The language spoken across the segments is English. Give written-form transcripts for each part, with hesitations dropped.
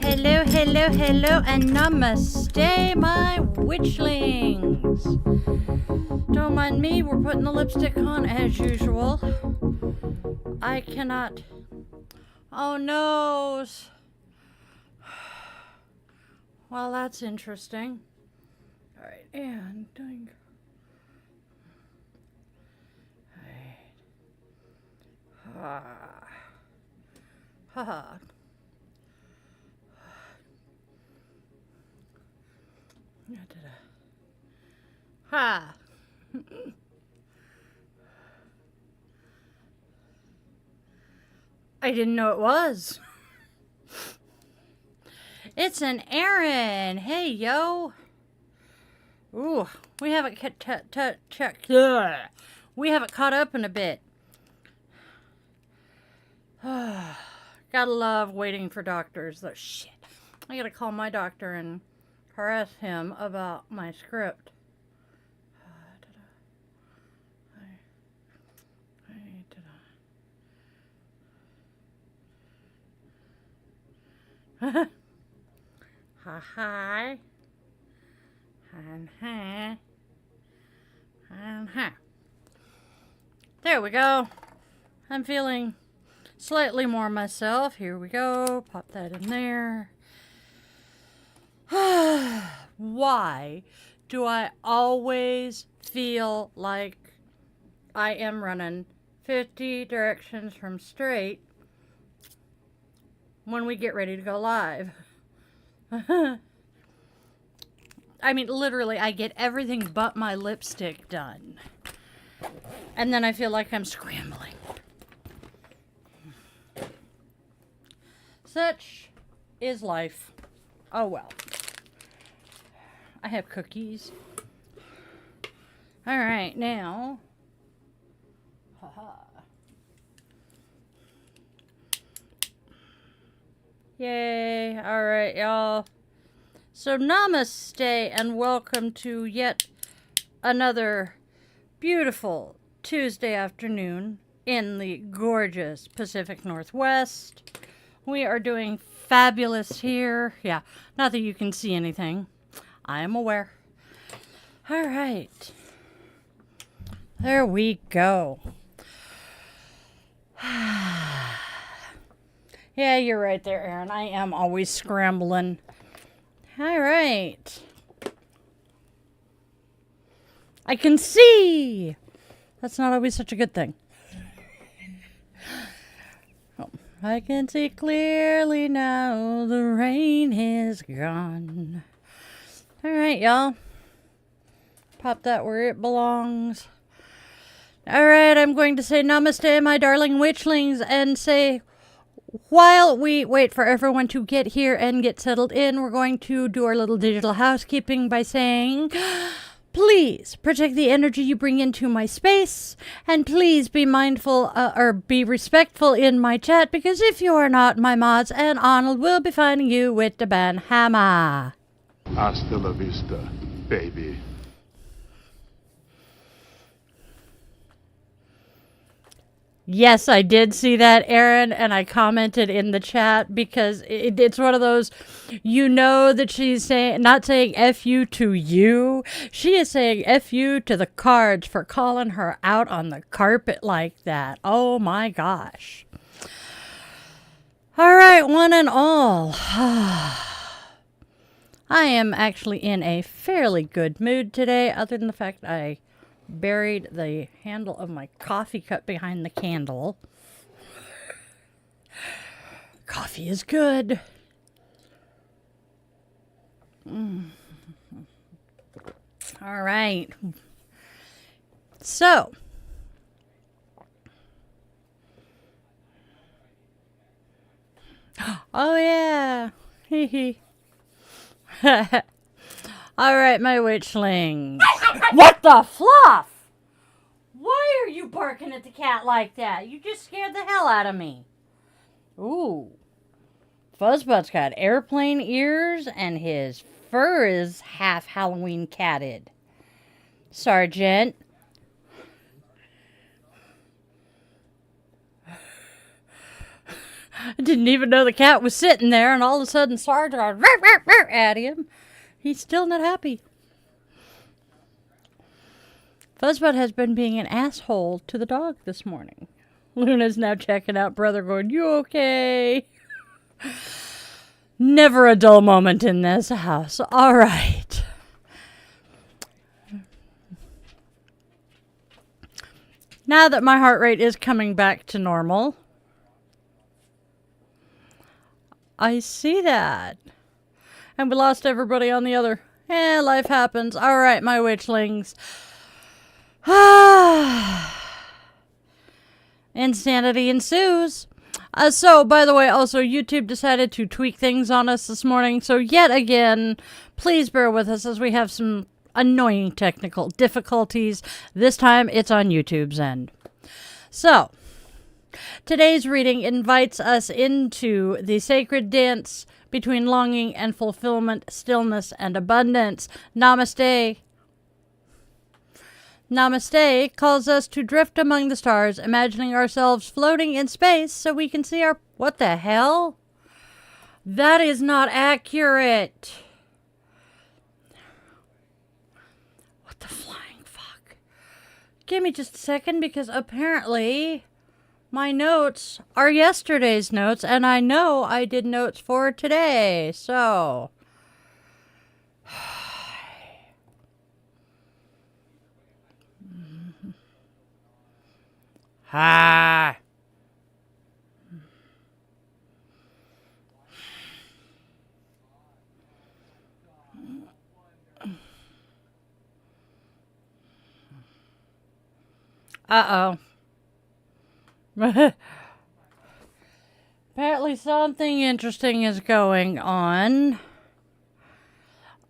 Hello, hello, hello, and namaste, my witchlings. Don't mind me, we're putting the lipstick on as usual. I cannot. Oh no. Well, that's interesting. Alright, and doing. Ha ha. Ha. I didn't know it was. It's an Aaron. Hey, yo. Ooh, we haven't we haven't caught up in a bit. Gotta love waiting for doctors. Though shit. I gotta call my doctor and harass him about my script. Hi. And hi. And hi. There we go. I'm feeling slightly more myself. Here we go. Pop that in there. Why do I always feel like I am running 50 directions from straight when we get ready to go live? I mean, literally, I get everything but my lipstick done. And then I feel like I'm scrambling. Such is life. Oh well. I have cookies. Alright, now. Haha. Yay. Alright, y'all. So, namaste and welcome to yet another beautiful Tuesday afternoon in the gorgeous Pacific Northwest. We are doing fabulous here. Yeah, not that you can see anything. I am aware. All right. There we go. Yeah, you're right there, Aaron. I am always scrambling. All right. I can see. That's not always such a good thing. Oh, I can see clearly now. The rain is gone. All right, y'all. Pop that where it belongs. All right, I'm going to say namaste, my darling witchlings, and say, while we wait for everyone to get here and get settled in, we're going to do our little digital housekeeping by saying, please protect the energy you bring into my space, and please be mindful or be respectful in my chat, because if you are not, my mods and Arnold will be finding you with the band hammer. Hasta la vista, baby. Yes, I did see that, Aaron, and I commented in the chat because it's one of those, you know, that she's saying, not saying F you to you. She is saying F you to the cards for calling her out on the carpet like that. Oh my gosh. All right, one and all. I am actually in a fairly good mood today, other than the fact I buried the handle of my coffee cup behind the candle. Coffee is good. All right. So, oh yeah. Hee hee. All right, my witchlings. What the fluff? Why are you barking at the cat like that? You just scared the hell out of me. Ooh. Fuzzbutt's got airplane ears and his fur is half Halloween catted. Sergeant. I didn't even know the cat was sitting there, and all of a sudden Sergeant goes at him. He's still not happy. Fuzzbutt has been being an asshole to the dog this morning. Luna's now checking out brother going, you okay? Never a dull moment in this house. All right. Now that my heart rate is coming back to normal. I see that. And we lost everybody on the other. Life happens. All right, my witchlings. Insanity ensues. So, by the way, also, YouTube decided to tweak things on us this morning. So, yet again, please bear with us as we have some annoying technical difficulties. This time, it's on YouTube's end. So, today's reading invites us into the sacred dance between longing and fulfillment, stillness and abundance. Namaste. Namaste calls us to drift among the stars, imagining ourselves floating in space so we can see our... What the hell? That is not accurate. What the flying fuck? Give me just a second, because apparently my notes are yesterday's notes, and I know I did notes for today, so... Ha! Uh-oh. Apparently something interesting is going on.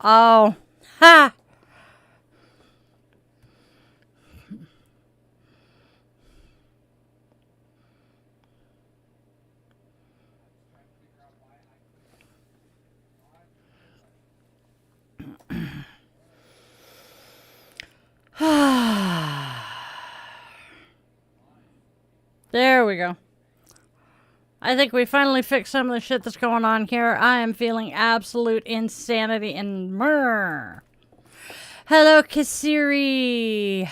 Oh. Ha! There we go. I think we finally fixed some of the shit that's going on here. I am feeling absolute insanity and myrrh. Hello, Kasiri.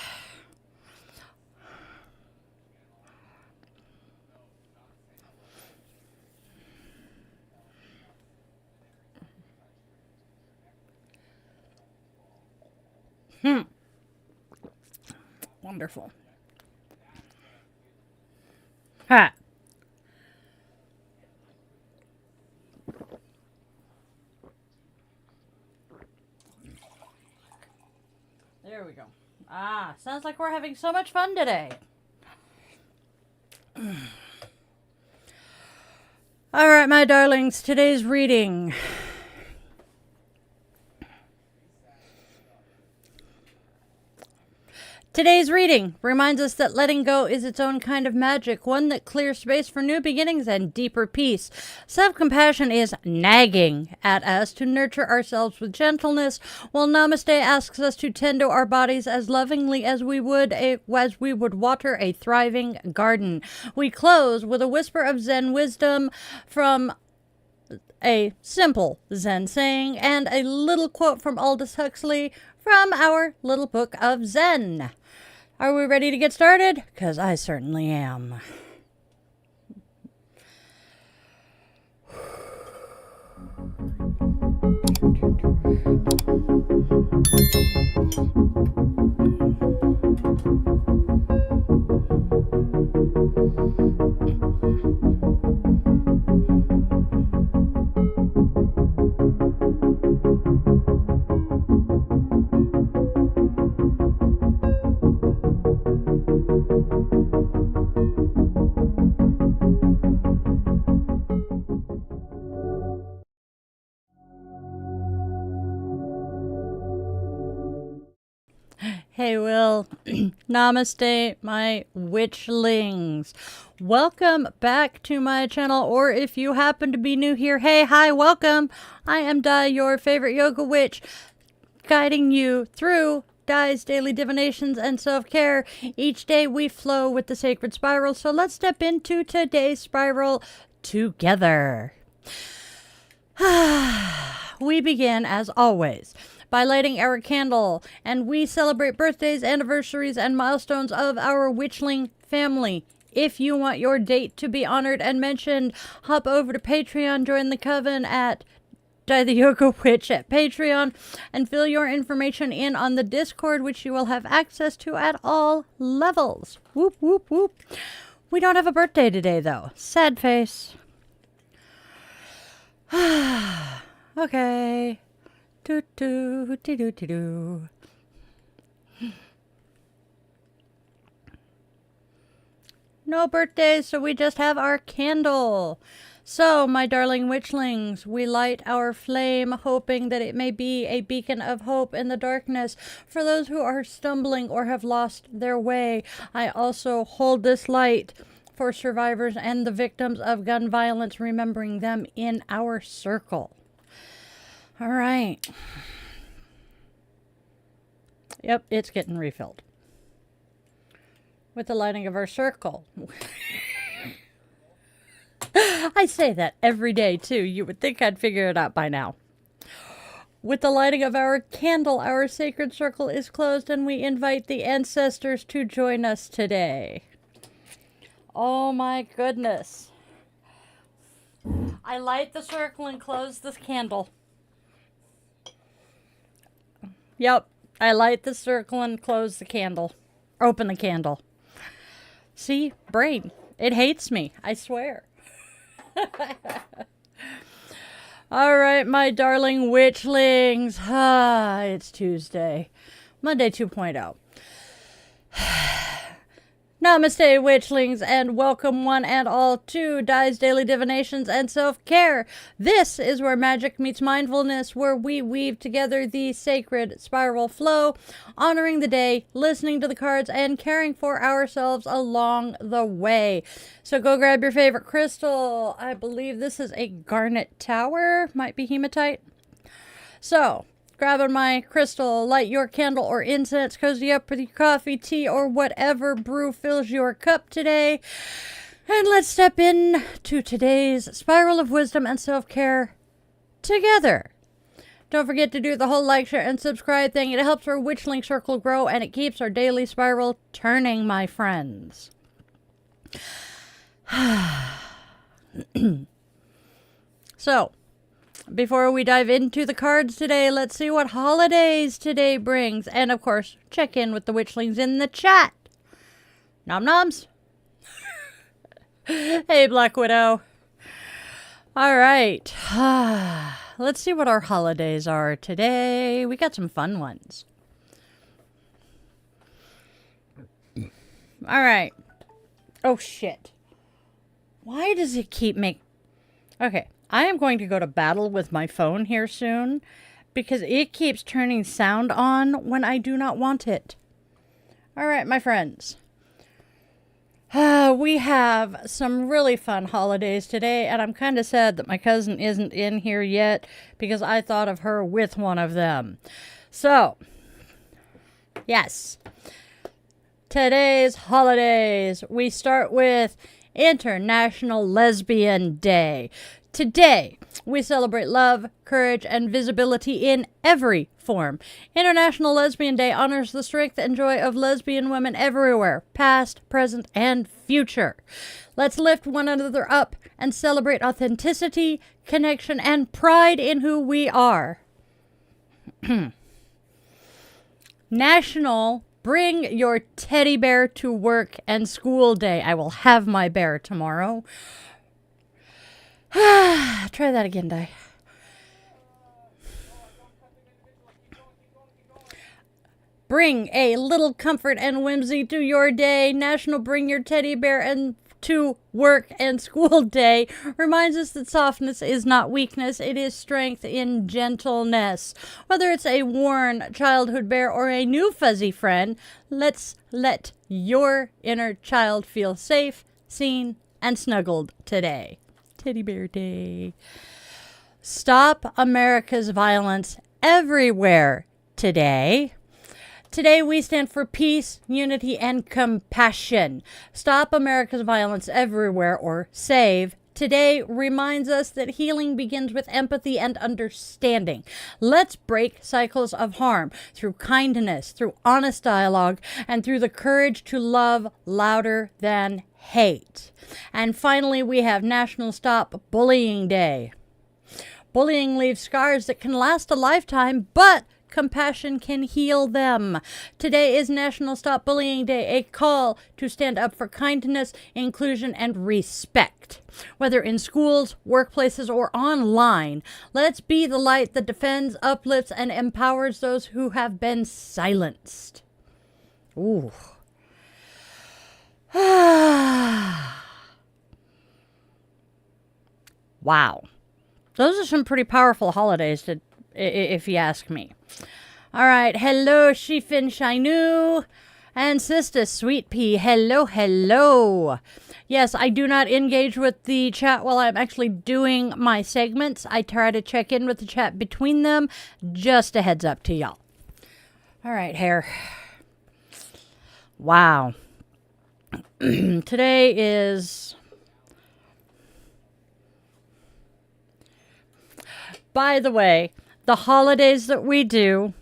Wonderful. Ha. There we go. Ah, sounds like we're having so much fun today. All right, my darlings, today's reading. Today's reading reminds us that letting go is its own kind of magic, one that clears space for new beginnings and deeper peace. Self-compassion is nagging at us to nurture ourselves with gentleness, while Namaste asks us to tend to our bodies as lovingly as we would water a thriving garden. We close with a whisper of Zen wisdom from a simple Zen saying and a little quote from Aldous Huxley from our Little Book of Zen. Are we ready to get started? Because I certainly am. Hey, Will. Namaste, my witchlings. Welcome back to my channel, or if you happen to be new here, hey, hi, welcome. I am Di, your favorite yoga witch, guiding you through Di's Daily Divinations and Self-Care. Each day we flow with the sacred spiral, so let's step into today's spiral together. We begin, as always, by lighting our candle, and we celebrate birthdays, anniversaries, and milestones of our witchling family. If you want your date to be honored and mentioned, hop over to Patreon, join the coven at Di the Yoga Witch at Patreon, and fill your information in on the Discord, which you will have access to at all levels. Whoop, whoop, whoop. We don't have a birthday today, though. Sad face. Okay. Do do do do do do. No birthdays, so we just have our candle. So, my darling witchlings, we light our flame, hoping that it may be a beacon of hope in the darkness for those who are stumbling or have lost their way. I also hold this light for survivors and the victims of gun violence, remembering them in our circle. All right. Yep, it's getting refilled. With the lighting of our circle. I say that every day, too. You would think I'd figure it out by now. With the lighting of our candle, our sacred circle is closed, and we invite the ancestors to join us today. Oh my goodness. I light the circle and close this candle. Yep, I light the circle and close the candle. Open the candle. See, brain, it hates me, I swear. All right, my darling witchlings. It's Tuesday. Monday 2.0. Namaste, witchlings, and welcome one and all to Di's Daily Divinations and Self-Care. This is where magic meets mindfulness, where we weave together the sacred spiral flow, honoring the day, listening to the cards, and caring for ourselves along the way. So go grab your favorite crystal. I believe this is a garnet tower, might be hematite. So, grabbing my crystal, light your candle or incense, cozy up with your coffee, tea, or whatever brew fills your cup today. And let's step in to today's Spiral of Wisdom and Self-Care together. Don't forget to do the whole like, share, and subscribe thing. It helps our Witchling circle grow, and it keeps our daily spiral turning, my friends. So, before we dive into the cards today, let's see what holidays today brings. And, of course, check in with the Witchlings in the chat. Nom noms. Hey, Black Widow. All right. Let's see what our holidays are today. We got some fun ones. All right. Oh, shit. Why does it keep making... Okay. I am going to go to battle with my phone here soon because it keeps turning sound on when I do not want it. All right, my friends. We have some really fun holidays today, and I'm kind of sad that my cousin isn't in here yet because I thought of her with one of them. So, yes. Today's holidays. We start with International Lesbian Day. Today, we celebrate love, courage, and visibility in every form. International Lesbian Day honors the strength and joy of lesbian women everywhere, past, present, and future. Let's lift one another up and celebrate authenticity, connection, and pride in who we are. National Bring Your Teddy Bear to Work and School Day. I will have my bear tomorrow. Try that again, Di. Bring a little comfort and whimsy to your day. National Bring Your Teddy Bear and to Work and School Day reminds us that softness is not weakness, it is strength in gentleness. Whether it's a worn childhood bear or a new fuzzy friend, let's let your inner child feel safe, seen, and snuggled today. Teddy Bear Day. Stop America's Violence Everywhere today. Today we stand for peace, unity, and compassion. Stop America's Violence Everywhere, or SAVE, today reminds us that healing begins with empathy and understanding. Let's break cycles of harm through kindness, through honest dialogue, and through the courage to love louder than hate. And finally, we have National Stop Bullying Day. Bullying leaves scars that can last a lifetime, but compassion can heal them. Today is National Stop Bullying Day, a call to stand up for kindness, inclusion, and respect. Whether in schools, workplaces, or online, let's be the light that defends, uplifts, and empowers those who have been silenced. Ooh. Wow. Those are some pretty powerful holidays, if you ask me. All right. Hello, Shifin Shainu. And Sister Sweet Pea. Hello, hello. Yes, I do not engage with the chat while I'm actually doing my segments. I try to check in with the chat between them. Just a heads up to y'all. All right, hair. Wow. Today is... By the way, the holidays that we do,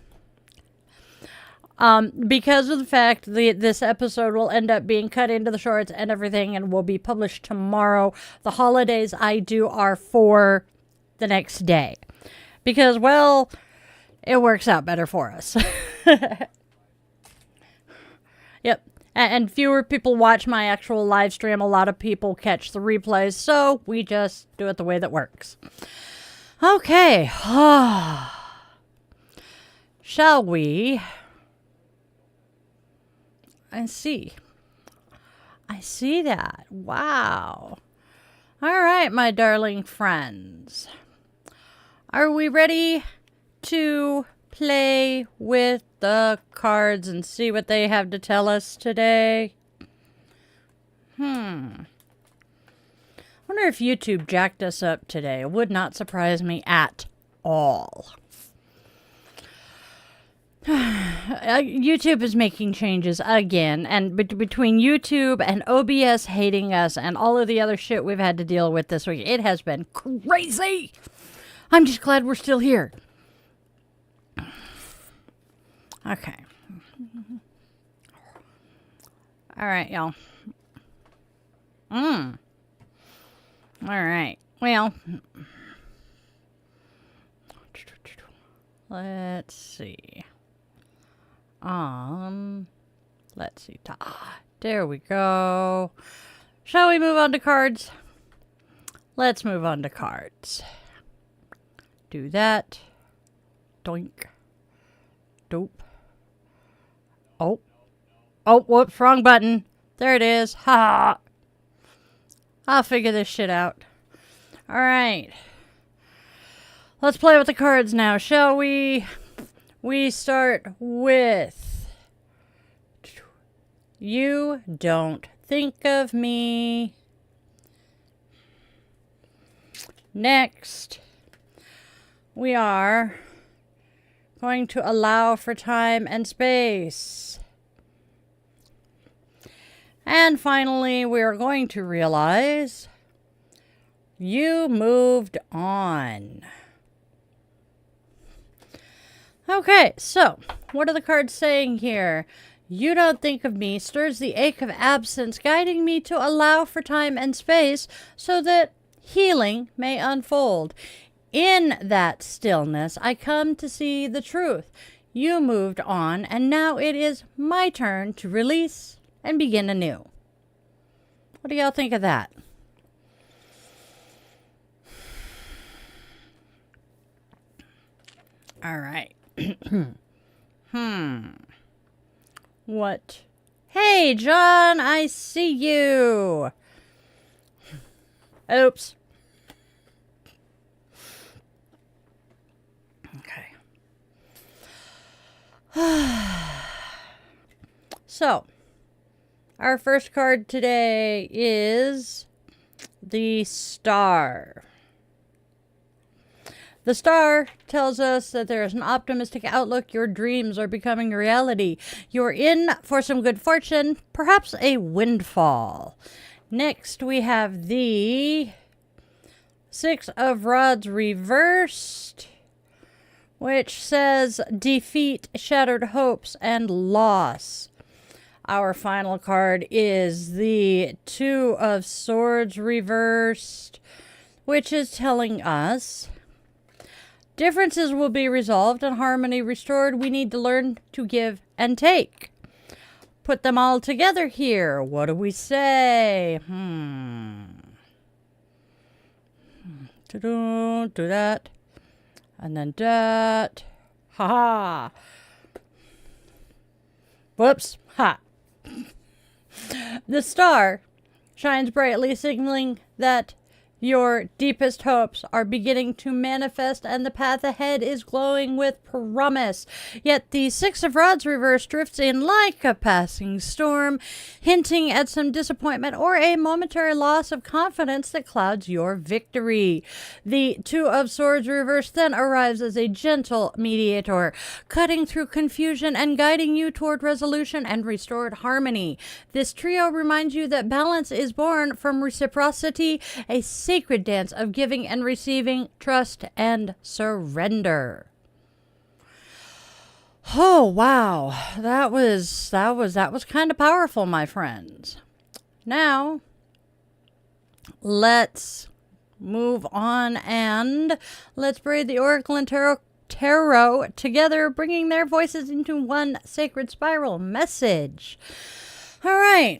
because of the fact that this episode will end up being cut into the shorts and everything and will be published tomorrow, the holidays I do are for the next day. Because, well, it works out better for us. Yep. And fewer people watch my actual live stream. A lot of people catch the replays, so we just do it the way that works. Okay. Shall we? I see that. Wow. All right, my darling friends. Are we ready to play with the cards and see what they have to tell us today? I wonder if YouTube jacked us up today. It would not surprise me at all. YouTube is making changes again, and between YouTube and OBS hating us and all of the other shit we've had to deal with this week, it has been crazy. I'm just glad we're still here. Okay. All right, y'all. All right. Well, let's see. Let's see. There we go. Shall we move on to cards? Let's move on to cards. Do that. Doink. Dope. Oh. Oh, whoops, wrong button. There it is. Ha! I'll figure this shit out. All right. Let's play with the cards now, shall we? We start with You Don't Think of Me. Next, we are going to allow for time and space. And finally, we are going to realize you moved on. Okay, so what are the cards saying here? You don't think of me stirs the ache of absence, guiding me to allow for time and space so that healing may unfold. In that stillness, I come to see the truth. You moved on, and now it is my turn to release and begin anew. What do y'all think of that? All right. What? Hey, John, I see you. Oops. Okay. So, our first card today is the Star. The Star tells us that there is an optimistic outlook. Your dreams are becoming a reality. You're in for some good fortune, perhaps a windfall. Next, we have the Six of Rods reversed, which says defeat, shattered hopes, and loss. Our final card is the Two of Swords reversed, which is telling us differences will be resolved and harmony restored. We need to learn to give and take. Put them all together here. What do we say? Do that. And then that. Ha ha. Whoops. Ha. The Star shines brightly, signaling that your deepest hopes are beginning to manifest and the path ahead is glowing with promise. Yet the Six of Rods reversed drifts in like a passing storm, hinting at some disappointment or a momentary loss of confidence that clouds your victory. The Two of Swords reversed then arrives as a gentle mediator, cutting through confusion and guiding you toward resolution and restored harmony. This trio reminds you that balance is born from reciprocity, a sacred dance of giving and receiving, trust and surrender. Oh wow, that was kind of powerful, my friends. Now let's move on and let's braid the Oracle and Tarot together, bringing their voices into one sacred spiral message. All right.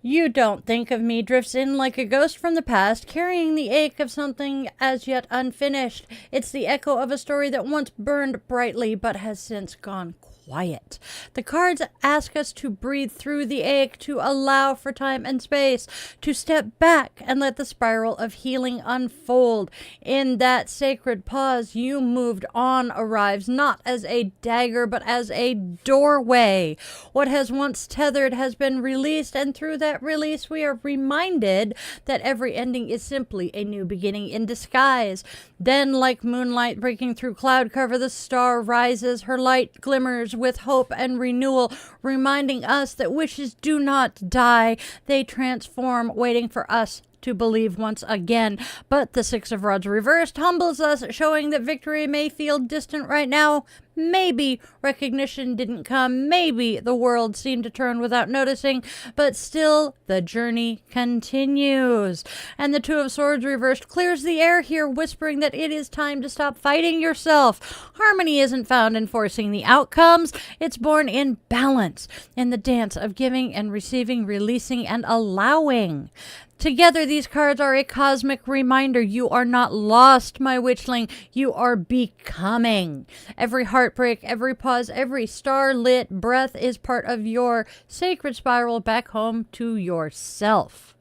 You don't think of me drifts in like a ghost from the past, carrying the ache of something as yet unfinished. It's the echo of a story that once burned brightly but has since gone quiet. The cards ask us to breathe through the ache, to allow for time and space, to step back and let the spiral of healing unfold. In that sacred pause, you moved on arrives not as a dagger, but as a doorway. What has once tethered has been released, and through that release, we are reminded that every ending is simply a new beginning in disguise. Then, like moonlight breaking through cloud cover, the star rises, her light glimmers with hope and renewal, reminding us that wishes do not die. They transform, waiting for us to believe once again. But the Six of Rods reversed humbles us, showing that victory may feel distant right now. Maybe recognition didn't come. Maybe the world seemed to turn without noticing. But still, the journey continues. And the Two of Swords reversed clears the air here, whispering that it is time to stop fighting yourself. Harmony isn't found in forcing the outcomes. It's born in balance, in the dance of giving and receiving, releasing and allowing. Together, these cards are a cosmic reminder. You are not lost, my witchling. You are becoming. Every heartbreak, every pause, every star-lit breath is part of your sacred spiral back home to yourself.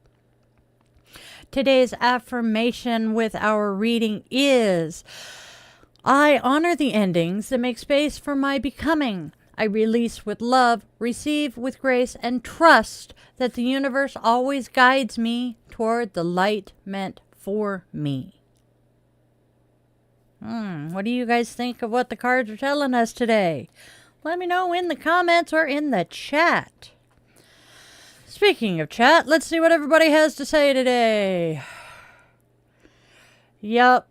Today's affirmation with our reading is, I honor the endings that make space for my becoming. I release with love, receive with grace, and trust that the universe always guides me toward the light meant for me. What do you guys think of what the cards are telling us today? Let me know in the comments or in the chat. Speaking of chat, let's see what everybody has to say today. Yup.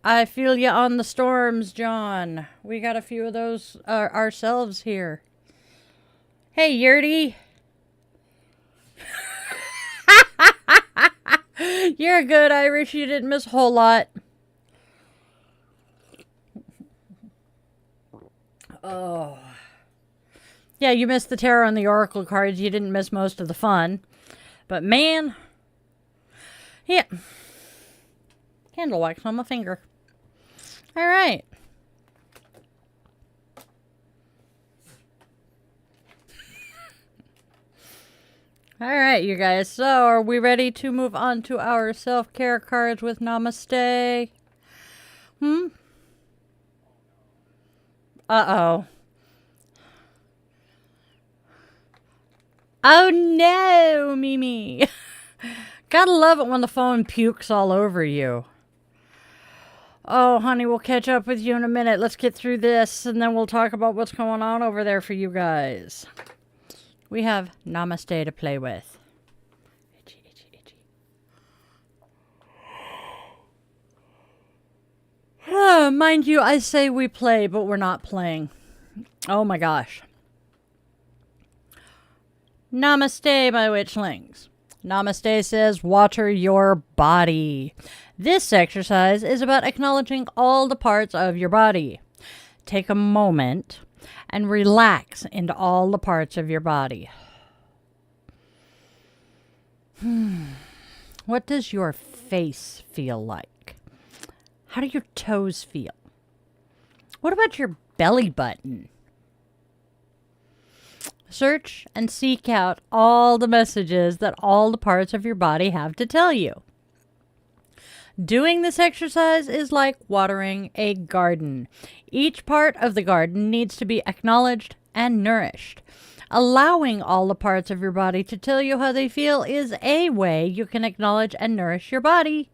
I feel you on the storms, John. We got a few of those ourselves here. Hey, Yurty. You're good, Irish. You didn't miss a whole lot. Oh. Yeah, you missed the tarot and the oracle cards. You didn't miss most of the fun. But man. Yeah. Candle wax on my finger. All right. All right, you guys. So, are we ready to move on to our self-care cards with Namaste? Uh-oh. Oh, no, Mimi. Gotta love it when the phone pukes all over you. Oh, honey, we'll catch up with you in a minute. Let's get through this, and then we'll talk about what's going on over there for you guys. We have Namaste to play with. Itchy, itchy, itchy. Mind you, I say we play, but we're not playing. Oh my gosh. Namaste, my witchlings. Namaste says, water your body. This exercise is about acknowledging all the parts of your body. Take a moment and relax into all the parts of your body. What does your face feel like? How do your toes feel? What about your belly button? Search and seek out all the messages that all the parts of your body have to tell you. Doing this exercise is like watering a garden. Each part of the garden needs to be acknowledged and nourished. Allowing all the parts of your body to tell you how they feel is a way you can acknowledge and nourish your body.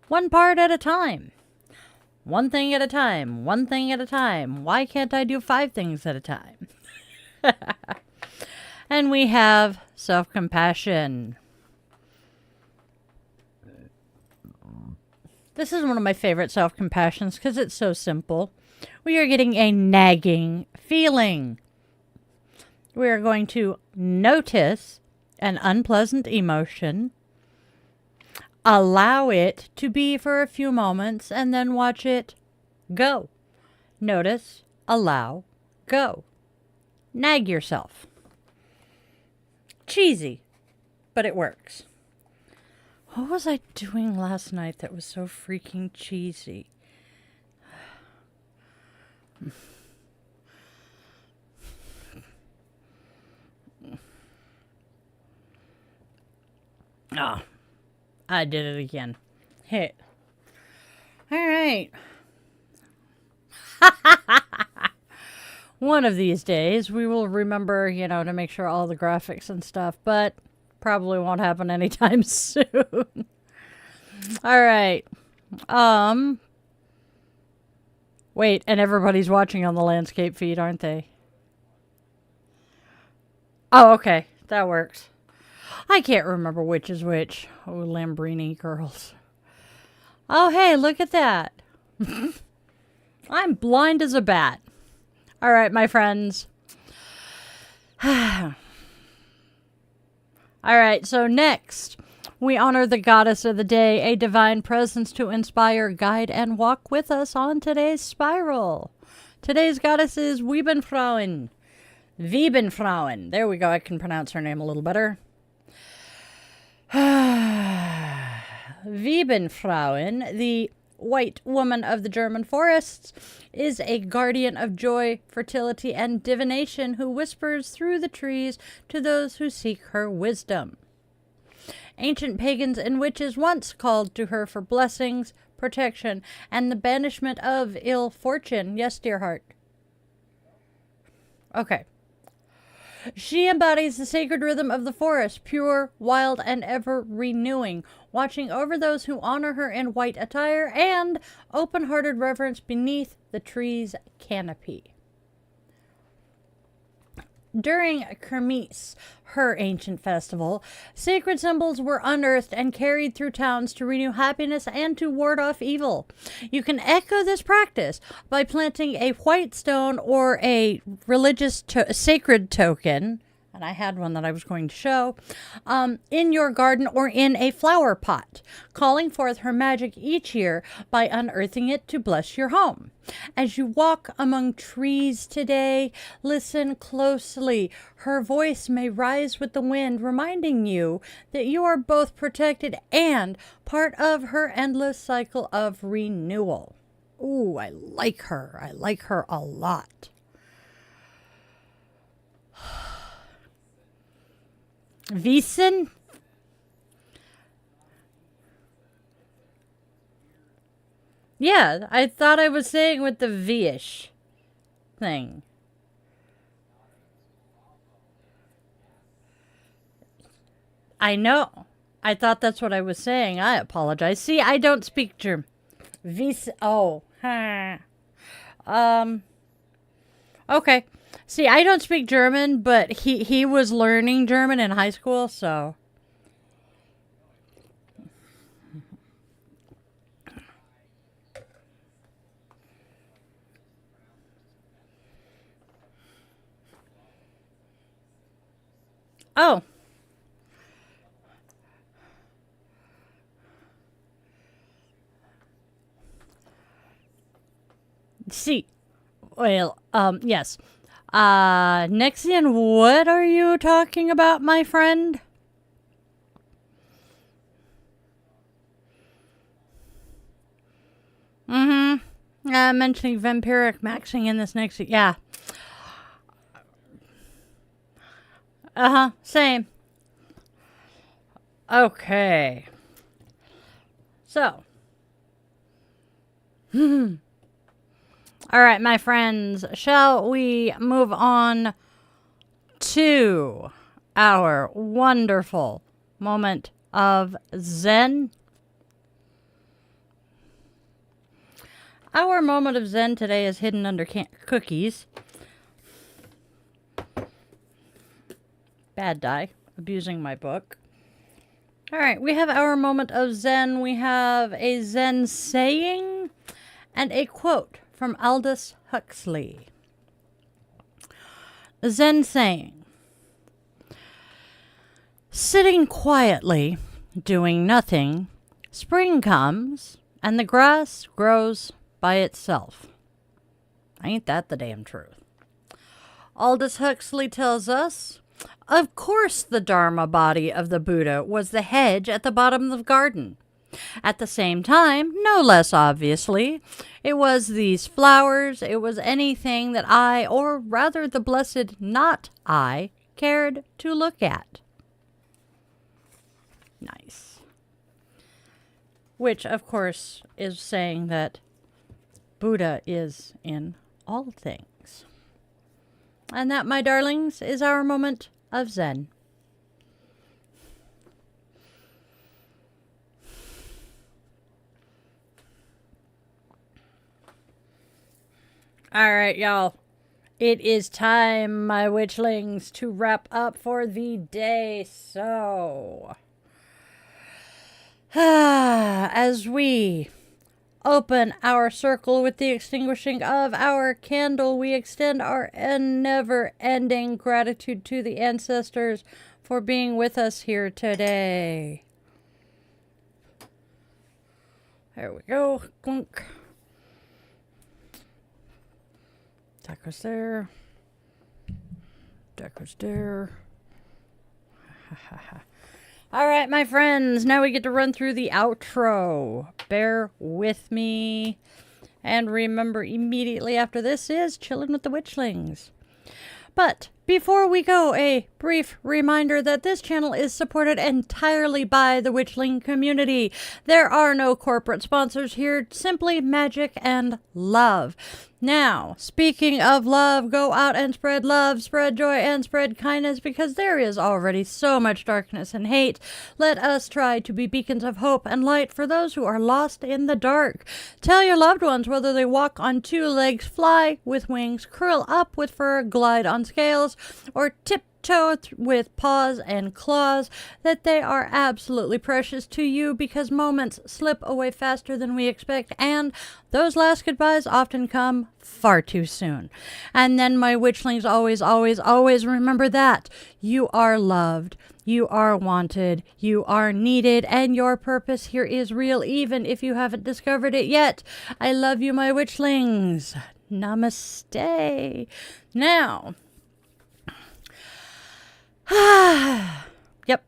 One part at a time. One thing at a time. One thing at a time. Why can't I do 5 things at a time? And we have self-compassion. This is one of my favorite self-compassions because it's so simple. We are getting a nagging feeling. We are going to notice an unpleasant emotion, allow it to be for a few moments, and then watch it go. Notice, allow, go. Nag yourself. Cheesy, but it works. What was I doing last night that was so freaking cheesy? Oh, I did it again. Hit. All right. One of these days, we will remember, to make sure all the graphics and stuff, but probably won't happen anytime soon. All right. Wait, and everybody's watching on the landscape feed, aren't they? Oh, okay. That works. I can't remember which is which. Oh, Lambrini girls. Oh, hey, look at that. I'm blind as a bat. All right, my friends. All right, so next, we honor the goddess of the day, a divine presence to inspire, guide, and walk with us on today's spiral. Today's goddess is Wiebenfrauen. Wiebenfrauen. There we go. I can pronounce her name a little better. Wiebenfrauen, the white woman of the German forests, is a guardian of joy, fertility, and divination who whispers through the trees to those who seek her wisdom. Ancient pagans and witches once called to her for blessings, protection, and the banishment of ill fortune. Yes, dear heart. Okay. She embodies the sacred rhythm of the forest, pure, wild, and ever renewing, watching over those who honor her in white attire and open-hearted reverence beneath the tree's canopy. During Kermis, her ancient festival, sacred symbols were unearthed and carried through towns to renew happiness and to ward off evil. You can echo this practice by planting a white stone or a religious sacred token, and I had one that I was going to show, in your garden or in a flower pot, calling forth her magic each year by unearthing it to bless your home. As you walk among trees today, listen closely. Her voice may rise with the wind, reminding you that you are both protected and part of her endless cycle of renewal. Ooh, I like her. I like her a lot. Wiesen? Yeah, I thought I was saying with the V-ish thing. I know. I thought that's what I was saying. I apologize. See, I don't speak German. Oh. Okay. See, I don't speak German, but he was learning German in high school, so. Oh. See. Well, yes. Nixian, what are you talking about, my friend? Mentioning vampiric maxing in this next... Yeah. Same. Okay. So. All right, my friends, shall we move on to our wonderful moment of Zen? Our moment of Zen today is hidden under cookies. Bad die, abusing my book. All right, we have our moment of Zen. We have a Zen saying and a quote from Aldous Huxley. The Zen saying: sitting quietly, doing nothing, spring comes and the grass grows by itself. Ain't that the damn truth? Aldous Huxley tells us, of course the Dharma body of the Buddha was the hedge at the bottom of the garden. At the same time, no less obviously, it was these flowers, it was anything that I, or rather the blessed not I, cared to look at. Nice. Which, of course, is saying that Buddha is in all things. And that, my darlings, is our moment of Zen. All right, y'all. It is time, my witchlings, to wrap up for the day. So, as we open our circle with the extinguishing of our candle, we extend our never-ending gratitude to the ancestors for being with us here today. There we go. Clunk. Deck was there. Deck was there. All right, my friends. Now we get to run through the outro. Bear with me. And remember, immediately after this is Chillin' with the Witchlings. But before we go, a brief reminder that this channel is supported entirely by the Witchling community. There are no corporate sponsors here, simply magic and love. Now, speaking of love, go out and spread love, spread joy, and spread kindness, because there is already so much darkness and hate. Let us try to be beacons of hope and light for those who are lost in the dark. Tell your loved ones, whether they walk on two legs, fly with wings, curl up with fur, glide on scales, or tiptoe with paws and claws, that they are absolutely precious to you, because moments slip away faster than we expect, and those last goodbyes often come far too soon. And then, my witchlings, always, always, always remember that you are loved, you are wanted, you are needed, and your purpose here is real, even if you haven't discovered it yet. I love you, my witchlings. Namaste. Now, yep.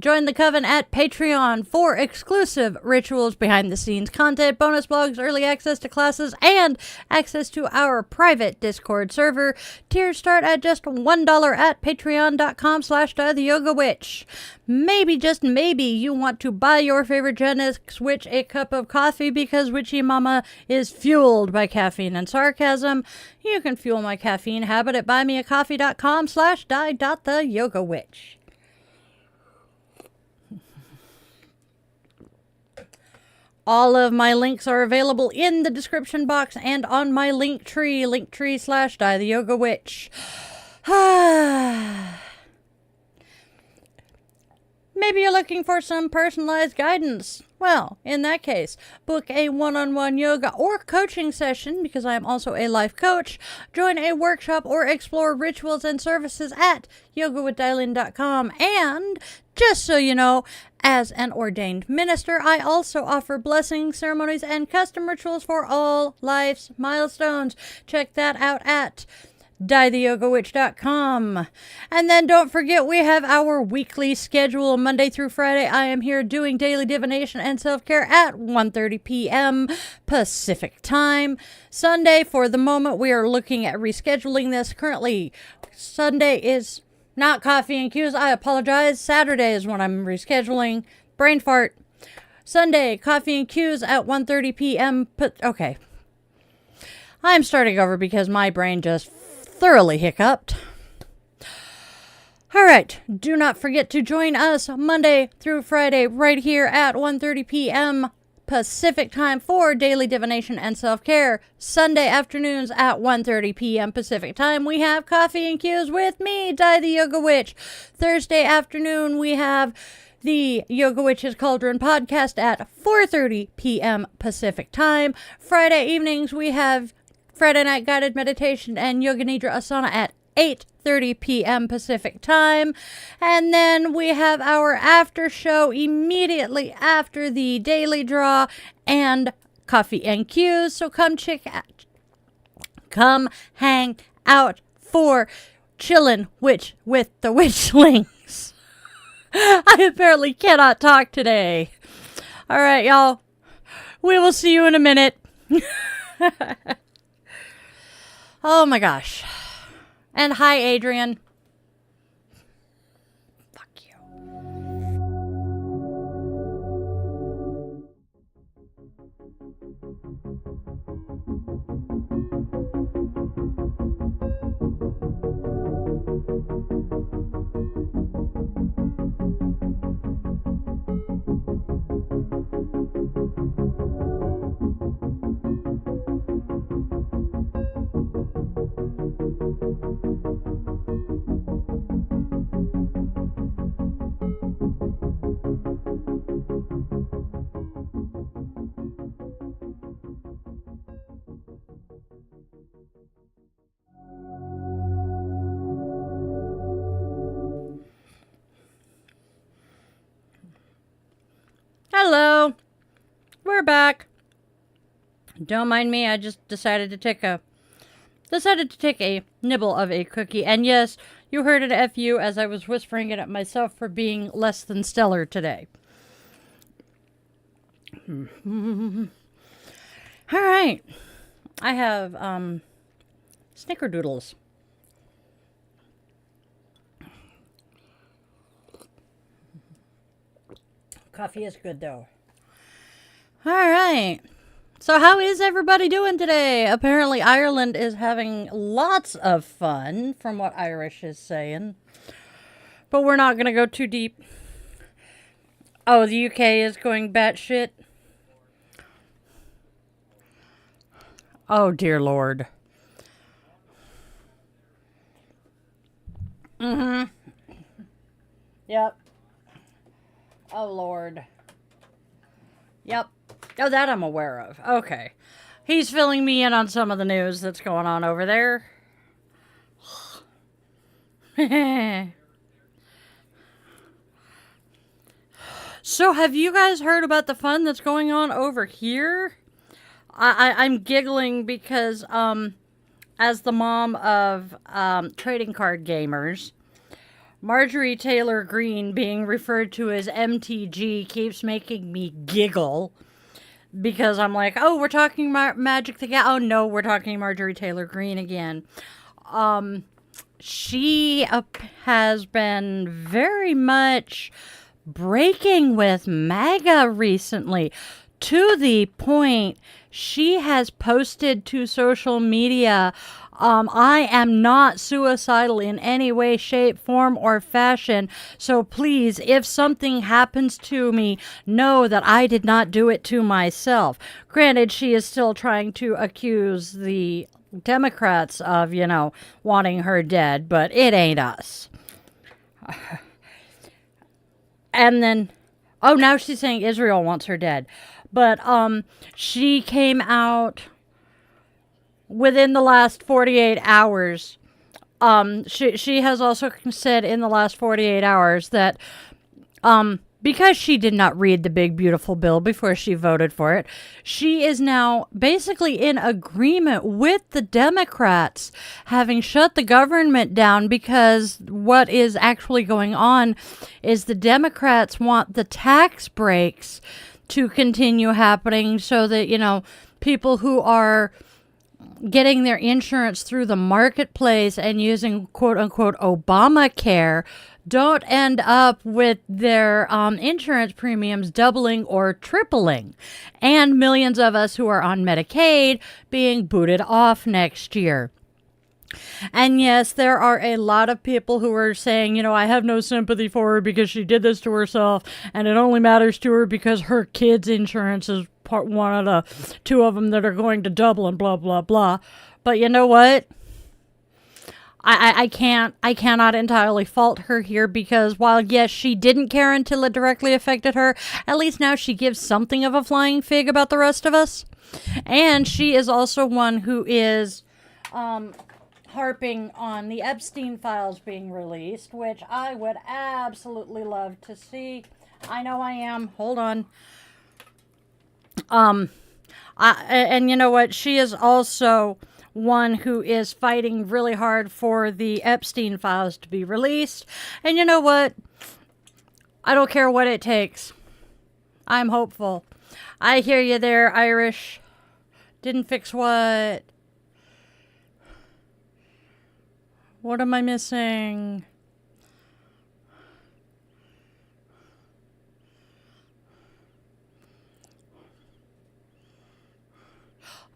Join the coven at Patreon for exclusive rituals, behind-the-scenes content, bonus blogs, early access to classes, and access to our private Discord server. Tiers start at just $1 at patreon.com/theyogawitch. Maybe, just maybe, you want to buy your favorite Gen X witch a cup of coffee because Witchy Mama is fueled by caffeine and sarcasm. You can fuel my caffeine habit at buymeacoffee.com/die.theyogawitch. All of my links are available in the description box and on my linktree/die-the-yoga-witch. Maybe you're looking for some personalized guidance. Well, in that case, book a one-on-one yoga or coaching session, because I am also a life coach. Join a workshop or explore rituals and services at yogawithdylin.com. And just so you know, as an ordained minister, I also offer blessings, ceremonies, and custom rituals for all life's milestones. Check that out at dietheyogawitch.com. And then don't forget, we have our weekly schedule. Monday through Friday, I am here doing Daily Divination and Self-Care at 1:30 p.m. Pacific Time. Sunday, for the moment, we are looking at rescheduling this. Currently, Sunday is not Coffee and Cues. I apologize. Saturday is when I'm rescheduling. Brain fart. Sunday, Coffee and Cues at 1:30 p.m. Okay. I'm starting over because my brain just thoroughly hiccuped. All right. Do not forget to join us Monday through Friday right here at 1:30 p.m. Pacific Time for Daily Divination and Self-Care. Sunday afternoons at 1:30 p.m. Pacific Time, we have Coffee and Cues with me, Di the Yoga Witch. Thursday afternoon, we have the Yoga Witch's Cauldron podcast at 4:30 p.m. Pacific Time. Friday evenings, we have Friday Night Guided Meditation and Yoga Nidra Asana at 8:30 p.m. Pacific Time. And then we have our after show immediately after the daily draw and Coffee and Cues. So come hang out for Chillin' with the Witchlings. I apparently cannot talk today. All right, y'all. We will see you in a minute. Oh my gosh. And hi, Adrian. Fuck you. We're back. Don't mind me. I just decided to take a nibble of a cookie. And yes, you heard it F-U as I was whispering it at myself for being less than stellar today. All right. I have snickerdoodles. Coffee is good though. All right. So how is everybody doing today? Apparently Ireland is having lots of fun from what Irish is saying. But we're not going to go too deep. Oh, the UK is going batshit. Oh, dear Lord. Mm-hmm. Yep. Oh, Lord. Yep. Oh, that I'm aware of. Okay. He's filling me in on some of the news that's going on over there. So, have you guys heard about the fun that's going on over here? I'm giggling because, as the mom of trading card gamers, Marjorie Taylor Greene being referred to as MTG keeps making me giggle. Because I'm like, oh, we're talking Magic the Gathering. Oh, no, we're talking Marjorie Taylor Greene again. She has been very much breaking with MAGA recently, to the point she has posted to social media, I am not suicidal in any way, shape, form, or fashion. So please, if something happens to me, know that I did not do it to myself. Granted, she is still trying to accuse the Democrats of, wanting her dead, but it ain't us. And then, oh, now she's saying Israel wants her dead. But she came out within the last 48 hours. She has also said in the last 48 hours that because she did not read the big beautiful bill before she voted for it, she is now basically in agreement with the Democrats having shut the government down, because what is actually going on is the Democrats want the tax breaks to continue happening so that, people who are getting their insurance through the marketplace and using quote-unquote Obamacare don't end up with their insurance premiums doubling or tripling, and millions of us who are on Medicaid being booted off next year. And yes, there are a lot of people who are saying, I have no sympathy for her because she did this to herself, and it only matters to her because her kids' insurance is one of the two of them that are going to double and blah, blah, blah. But you know what? I cannot entirely fault her here, because while, yes, she didn't care until it directly affected her, at least now she gives something of a flying fig about the rest of us. And she is also one who is harping on the Epstein files being released, which I would absolutely love to see. I know I am. Hold on. And you know what? She is also one who is fighting really hard for the Epstein files to be released. And you know what? I don't care what it takes. I'm hopeful. I hear you there, Irish. Didn't fix what? What am I missing?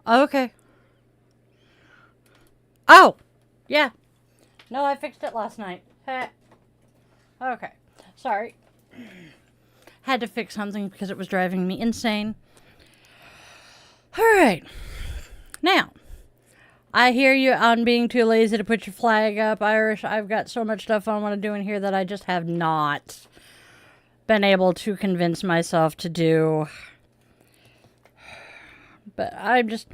Okay. Oh! Yeah. No, I fixed it last night. Okay. Sorry. Had to fix something because it was driving me insane. Alright. Now, I hear you on being too lazy to put your flag up, Irish. I've got so much stuff I want to do in here that I just have not been able to convince myself to do. But I'm just...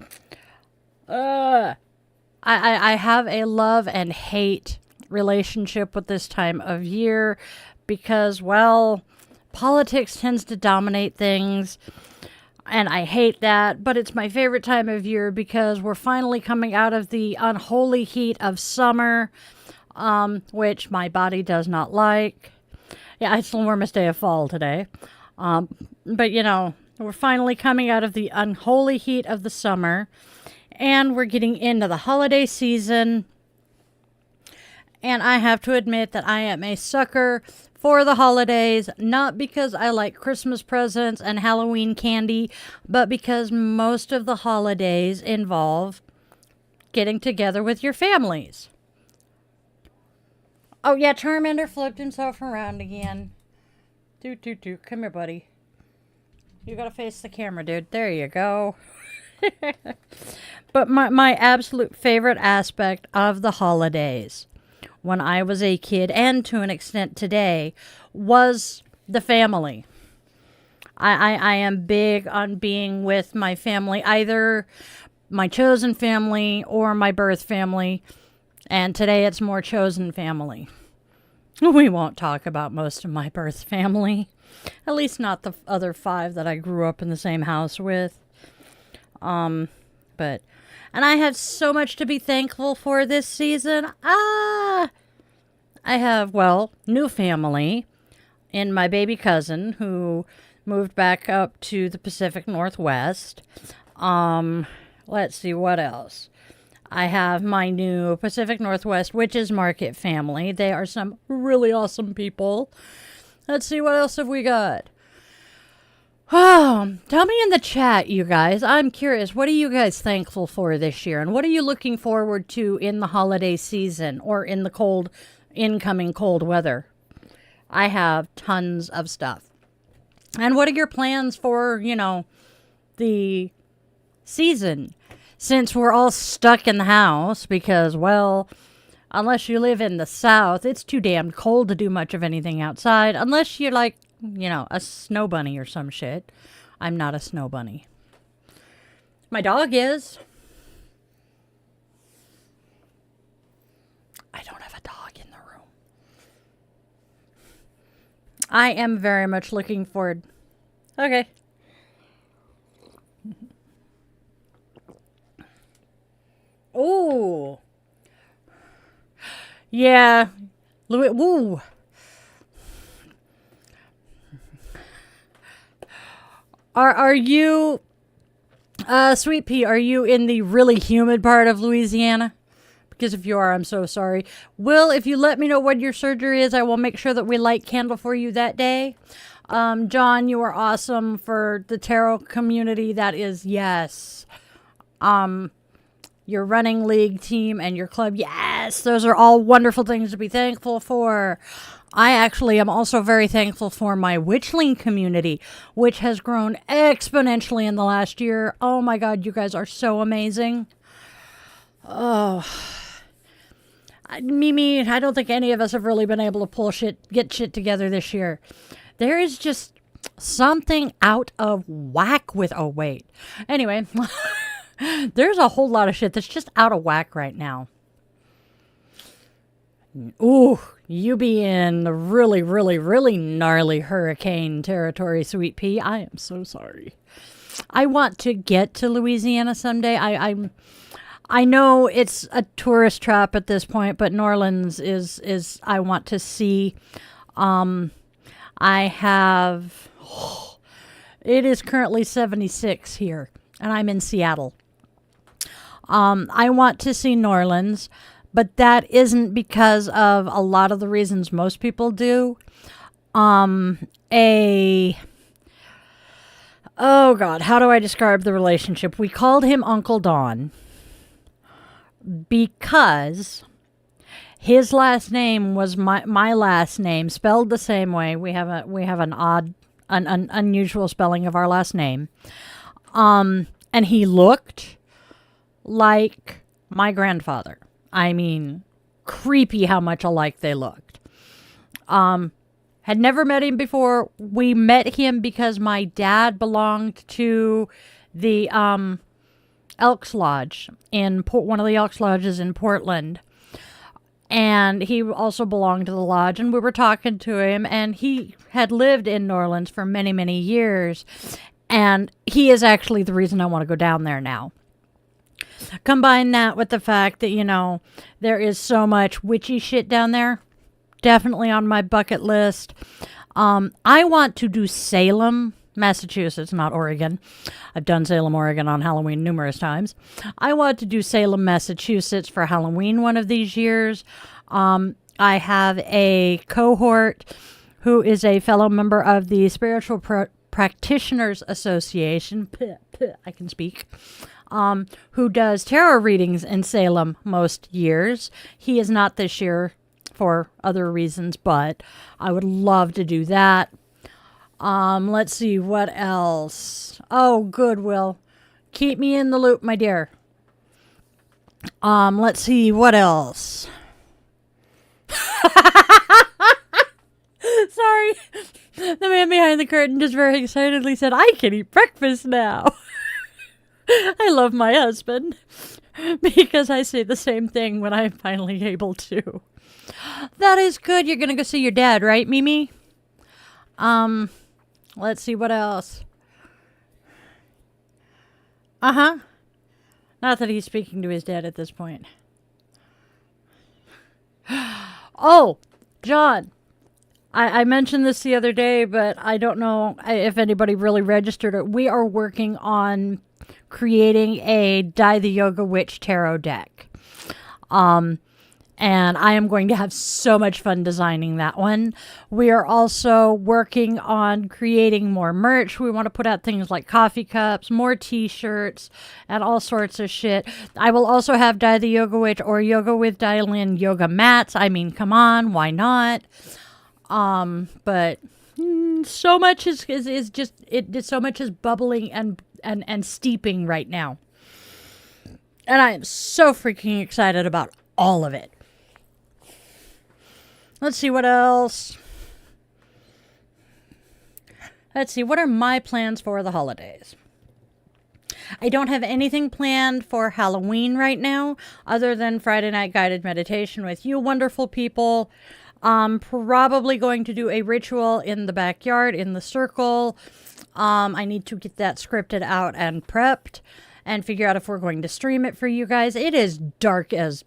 I have a love and hate relationship with this time of year because, well, politics tends to dominate things. And I hate that, but it's my favorite time of year because we're finally coming out of the unholy heat of summer, which my body does not like. Yeah, it's the warmest day of fall today. But we're finally coming out of the unholy heat of the summer, and we're getting into the holiday season. And I have to admit that I am a sucker for the holidays, not because I like Christmas presents and Halloween candy, but because most of the holidays involve getting together with your families. Oh yeah, Charmander flipped himself around again. Come here, buddy. You gotta face the camera, dude. There you go. But my absolute favorite aspect of the holidays, when I was a kid, and to an extent today, was the family. I am big on being with my family, either my chosen family or my birth family. And today it's more chosen family. We won't talk about most of my birth family. At least not the other 5 that I grew up in the same house with. And I have so much to be thankful for this season. I have, new family in my baby cousin who moved back up to the Pacific Northwest. Let's see what else. I have my new Pacific Northwest Witches Market family. They are some really awesome people. Let's see, what else have we got? Oh, tell me in the chat, you guys. I'm curious. What are you guys thankful for this year? And what are you looking forward to in the holiday season or in the incoming cold weather? I have tons of stuff. And what are your plans for, the season? Since we're all stuck in the house because, unless you live in the South, it's too damned cold to do much of anything outside. Unless you're like, a snow bunny or some shit. I'm not a snow bunny. My dog is. I don't have a dog in the room. I am very much looking forward. Okay. Oh. Yeah. Woo. Are you, Sweet Pea, are you in the really humid part of Louisiana? Because if you are, I'm so sorry. Will, if you let me know what your surgery is, I will make sure that we light candle for you that day. John, you are awesome for the tarot community. That is, yes. Your running league team and your club, yes. Those are all wonderful things to be thankful for. I actually am also very thankful for my Witchling community, which has grown exponentially in the last year. Oh my God, you guys are so amazing. Oh, Mimi, I don't think any of us have really been able to get shit together this year. There is just something out of whack with, oh wait. Anyway, there's a whole lot of shit that's just out of whack right now. Ooh, you be in the really, really, really gnarly hurricane territory, Sweet Pea. I am so sorry. I want to get to Louisiana someday. I know it's a tourist trap at this point, but New Orleans is I want to see. It is currently 76 here, and I'm in Seattle. I want to see New Orleans. But that isn't because of a lot of the reasons most people do. Oh God, how do I describe the relationship? We called him Uncle Don because his last name was my last name, spelled the same way. We have an unusual spelling of our last name. And he looked like my grandfather. I mean, creepy how much alike they looked. Had never met him before. We met him because my dad belonged to the Elks Lodge in one of the Elks Lodges in Portland. And he also belonged to the lodge, and we were talking to him, and he had lived in New Orleans for many, many years. And he is actually the reason I want to go down there now. Combine that with the fact that, there is so much witchy shit down there. Definitely on my bucket list. I want to do Salem, Massachusetts, not Oregon. I've done Salem, Oregon on Halloween numerous times. I want to do Salem, Massachusetts for Halloween one of these years. I have a cohort who is a fellow member of the Spiritual Practitioners Association. I can speak. Who does tarot readings in Salem most years. He is not this year for other reasons, but I would love to do that. Let's see, what else? Oh, Goodwill. Keep me in the loop, my dear. Let's see, what else? Sorry. The man behind the curtain just very excitedly said, I can eat breakfast now. I love my husband because I say the same thing when I'm finally able to. That is good. You're going to go see your dad, right, Mimi? Let's see what else. Uh-huh. Not that he's speaking to his dad at this point. Oh, John. I mentioned this the other day, but I don't know if anybody really registered it. We are working on creating a Die the Yoga Witch tarot deck. And I am going to have so much fun designing that one. We are also working on creating more merch. We want to put out things like coffee cups, more t-shirts, and all sorts of shit. I will also have Die the Yoga Witch or Yoga with Dial-In yoga mats. I mean, come on, why not? But so much is so much is bubbling and steeping right now. And I am so freaking excited about all of it. Let's see what else. Let's see, what are my plans for the holidays? I don't have anything planned for Halloween right now, other than Friday night guided meditation with you wonderful people. Probably going to do a ritual in the backyard, in the circle. I need to get that scripted out and prepped and figure out if we're going to stream it for you guys. It is dark as...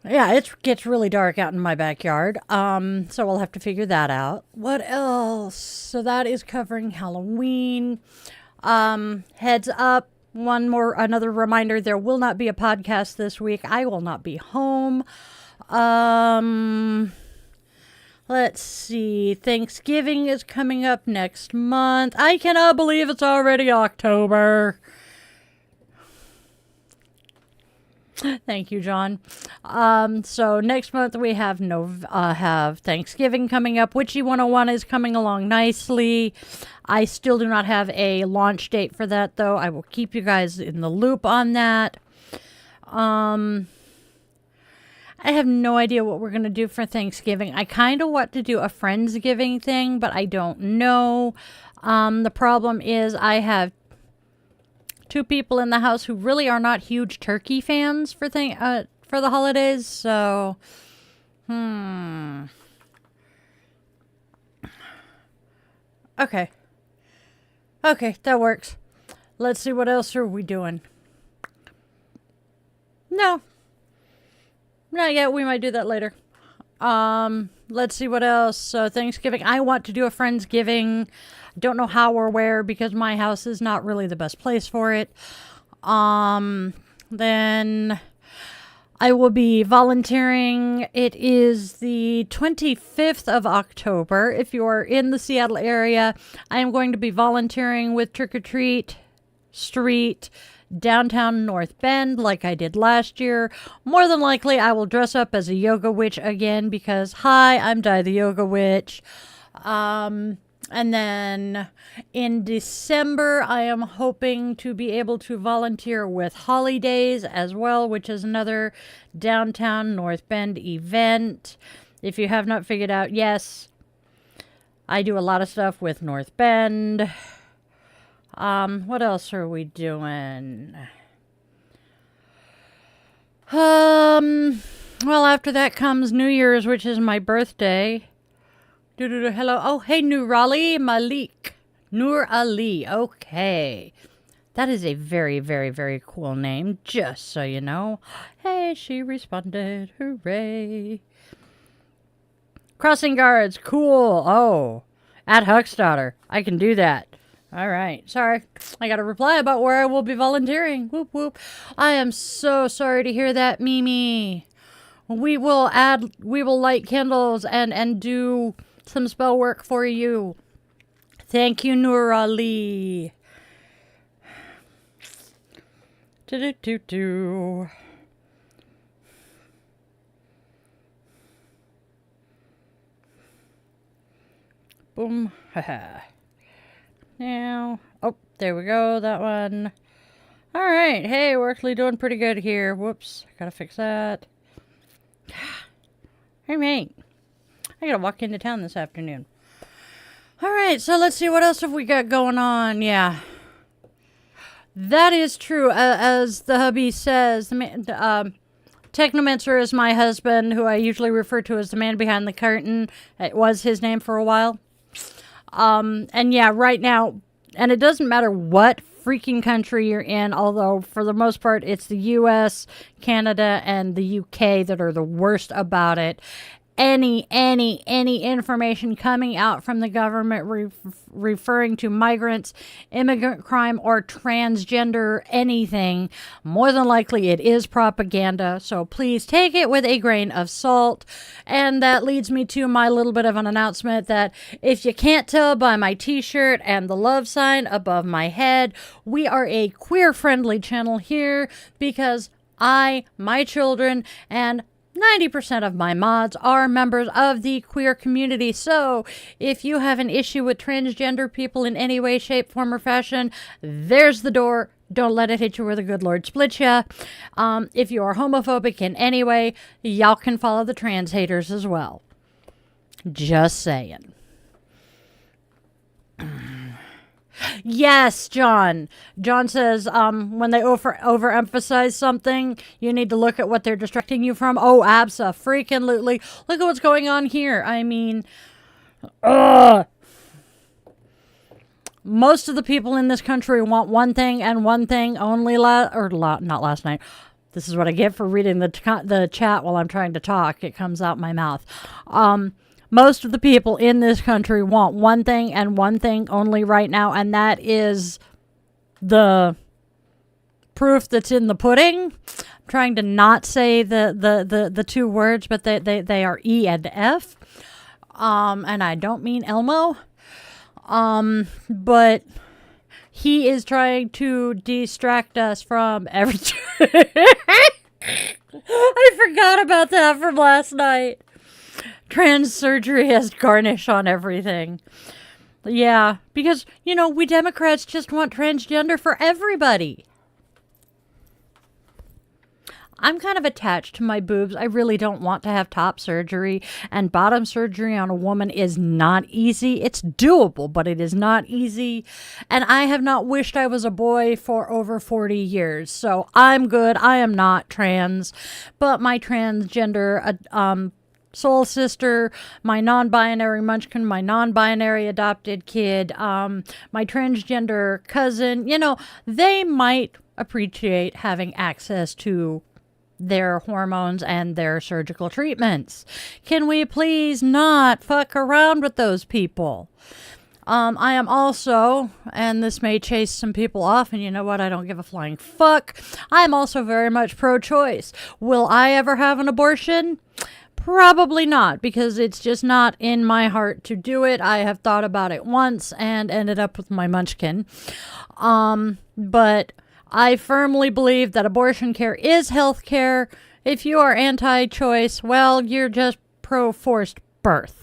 Yeah, it gets really dark out in my backyard. So we'll have to figure that out. What else? So that is covering Halloween. Heads up. Another reminder, there will not be a podcast this week. I will not be home. Let's see. Thanksgiving is coming up next month. I cannot believe it's already October. Thank you, John. So next month we have Thanksgiving coming up. Witchy 101 is coming along nicely. I still do not have a launch date for that, though. I will keep you guys in the loop on that. I have no idea what we're going to do for Thanksgiving. I kind of want to do a Friendsgiving thing, but I don't know. The problem is I have two people in the house who really are not huge turkey fans for the holidays, so Okay, that works. Let's see, what else are we doing? No, not yet. We might do that later. Let's see what else. So Thanksgiving, I want to do a Friendsgiving. Don't know how or where because my house is not really the best place for it. Then I will be volunteering. It is the 25th of October. If you are in the Seattle area, I am going to be volunteering with Trick or Treat Street, downtown North Bend, like I did last year. More than likely, I will dress up as a yoga witch again because, hi, I'm Di the Yoga Witch. And then in December, I am hoping to be able to volunteer with Holidays as well, which is another downtown North Bend event. If you have not figured out, yes, I do a lot of stuff with North Bend. What else are we doing? Well, after that comes New Year's, which is my birthday. Hello. Oh, hey, New Raleigh, Malik. Nur Ali. Okay. That is a very, very, very cool name, just so you know. Hey, she responded. Hooray. Crossing guards. Cool. Oh. At Huck's-daughter. I can do that. All right. Sorry. I got a reply about where I will be volunteering. Whoop, whoop. I am so sorry to hear that, Mimi. We will light candles and do some spell work for you. Thank you, Nur Ali. Do-do-do-do. Boom. Haha. Now. Oh, there we go. That one. All right. Hey, we're actually doing pretty good here. Whoops. Gotta fix that. Hey, mate. I gotta walk into town this afternoon. All right. So let's see. What else have we got going on? Yeah. That is true. As the hubby says, Technomancer is my husband, who I usually refer to as the man behind the curtain. It was his name for a while. And yeah, right now, and it doesn't matter what freaking country you're in, although for the most part, it's the US, Canada, and the UK that are the worst about it. Any information coming out from the government referring to migrants, immigrant crime, or transgender anything, more than likely it is propaganda. So please take it with a grain of salt. And that leads me to my little bit of an announcement that if you can't tell by my t-shirt and the love sign above my head, we are a queer-friendly channel here because I, my children, and 90% of my mods are members of the queer community. So if you have an issue with transgender people in any way, shape, form, or fashion, there's the door. Don't let it hit you where the good Lord splits you. If you are homophobic in any way, y'all can follow the trans haters as well. Just saying. Yes, John. John says when they overemphasize something, you need to look at what they're distracting you from. Oh, abso-freaking-lutely. Look at what's going on here. I mean, most of the people in this country want one thing and one thing only. Not last night. This is what I get for reading the chat while I'm trying to talk. It comes out my mouth. Most of the people in this country want one thing and one thing only right now, and that is the proof that's in the pudding. I'm trying to not say the two words, but they are E and F. And I don't mean Elmo. But he is trying to distract us from everything. I forgot about that from last night. Trans surgery has garnish on everything. Yeah, because, we Democrats just want transgender for everybody. I'm kind of attached to my boobs. I really don't want to have top surgery, and bottom surgery on a woman is not easy. It's doable, but it is not easy. And I have not wished I was a boy for over 40 years, so I'm good. I am not trans, but my transgender soul sister, my non-binary munchkin, my non-binary adopted kid, my transgender cousin, they might appreciate having access to their hormones and their surgical treatments. Can we please not fuck around with those people? I am also, and this may chase some people off, and you know what? I don't give a flying fuck. I am also very much pro-choice. Will I ever have an abortion? Probably not, because it's just not in my heart to do it. I have thought about it once and ended up with my munchkin. But I firmly believe that abortion care is health care. If you are anti-choice, well, you're just pro-forced birth.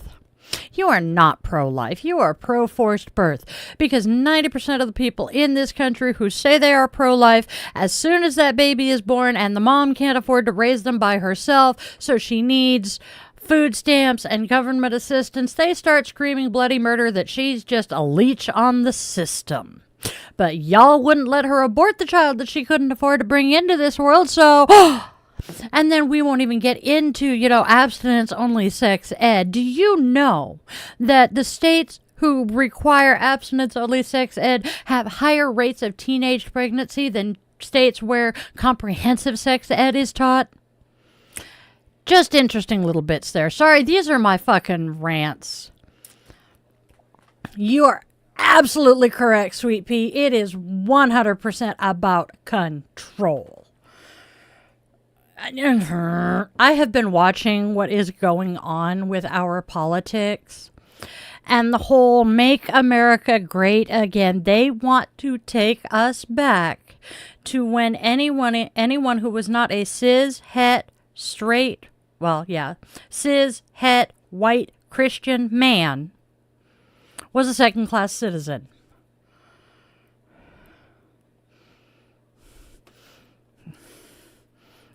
You are not pro-life. You are pro-forced birth. Because 90% of the people in this country who say they are pro-life, as soon as that baby is born and the mom can't afford to raise them by herself, so she needs food stamps and government assistance, they start screaming bloody murder that she's just a leech on the system. But y'all wouldn't let her abort the child that she couldn't afford to bring into this world, so... And then we won't even get into, abstinence-only sex ed. Do you know that the states who require abstinence-only sex ed have higher rates of teenage pregnancy than states where comprehensive sex ed is taught? Just interesting little bits there. Sorry, these are my fucking rants. You are absolutely correct, Sweet Pea. It is 100% about control. I have been watching what is going on with our politics and the whole Make America Great Again. They want to take us back to when anyone who was not a cis, het, straight, cis, het, white, Christian man was a second-class citizen.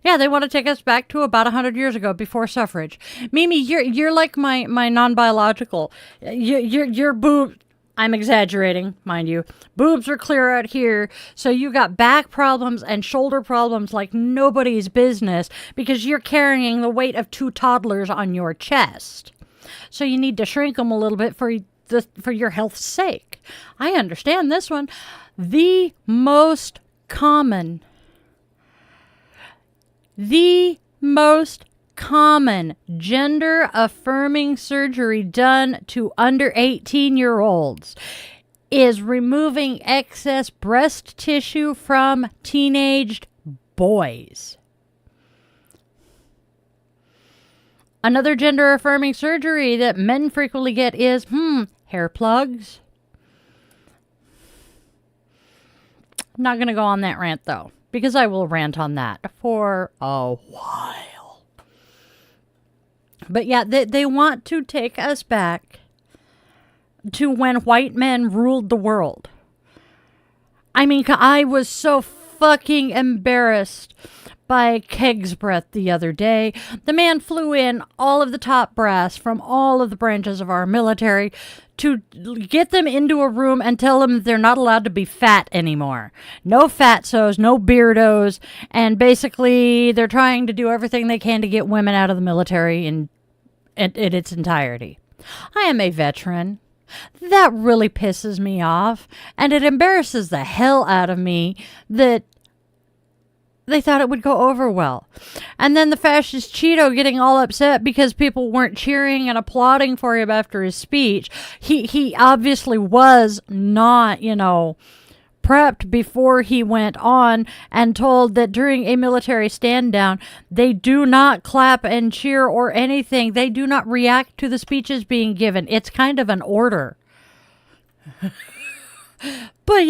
Yeah, they want to take us back to about 100 years ago, before suffrage. Mimi, you're like my non-biological. Your boob. I'm exaggerating, mind you. Boobs are clear out here, so you got back problems and shoulder problems like nobody's business because you're carrying the weight of 2 toddlers on your chest. So you need to shrink them a little bit for your health's sake. I understand this one. The most common gender-affirming surgery done to under 18-year-olds is removing excess breast tissue from teenaged boys. Another gender-affirming surgery that men frequently get is, hair plugs. I'm not going to go on that rant, though, because I will rant on that for a while. But yeah, they want to take us back to when white men ruled the world. I mean, I was so fucking embarrassed by Keg's breath the other day. The man flew in all of the top brass from all of the branches of our military to get them into a room and tell them they're not allowed to be fat anymore. No fatsos, no beardos, and basically they're trying to do everything they can to get women out of the military in its entirety. I am a veteran. That really pisses me off, and it embarrasses the hell out of me that they thought it would go over well. And then the fascist Cheeto getting all upset because people weren't cheering and applauding for him after his speech. He obviously was not, prepped before he went on and told that during a military stand down, they do not clap and cheer or anything. They do not react to the speeches being given. It's kind of an order. But,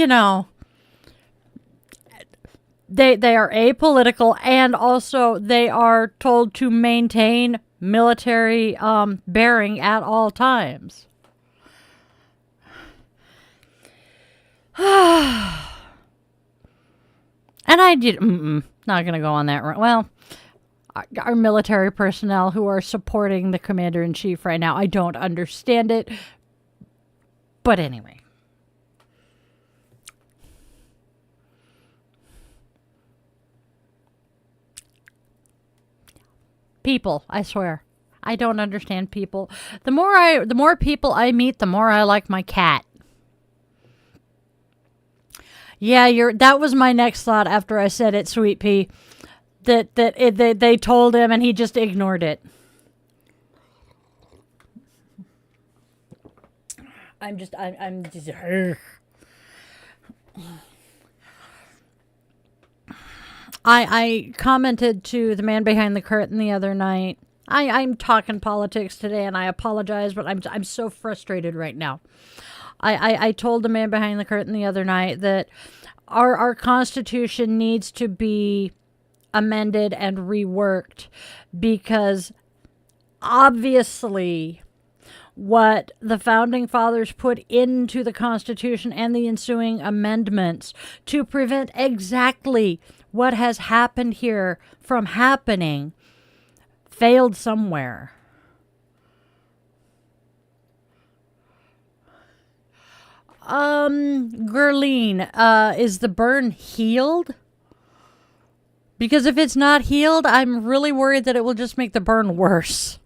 They are apolitical, and also they are told to maintain military bearing at all times. And I not going to go on that. Well, our military personnel who are supporting the commander-in-chief right now, I don't understand it. But anyway. People, I swear. I don't understand people. The more people I meet, the more I like my cat. Yeah, that was my next thought after I said it, Sweet Pea. They told him and he just ignored it. I'm just I commented to the man behind the curtain the other night. I'm talking politics today, and I apologize, but I'm so frustrated right now. I told the man behind the curtain the other night that our Constitution needs to be amended and reworked because obviously what the Founding Fathers put into the Constitution and the ensuing amendments to prevent exactly what has happened here from happening failed somewhere. Gerline, is the burn healed? Because if it's not healed, I'm really worried that it will just make the burn worse.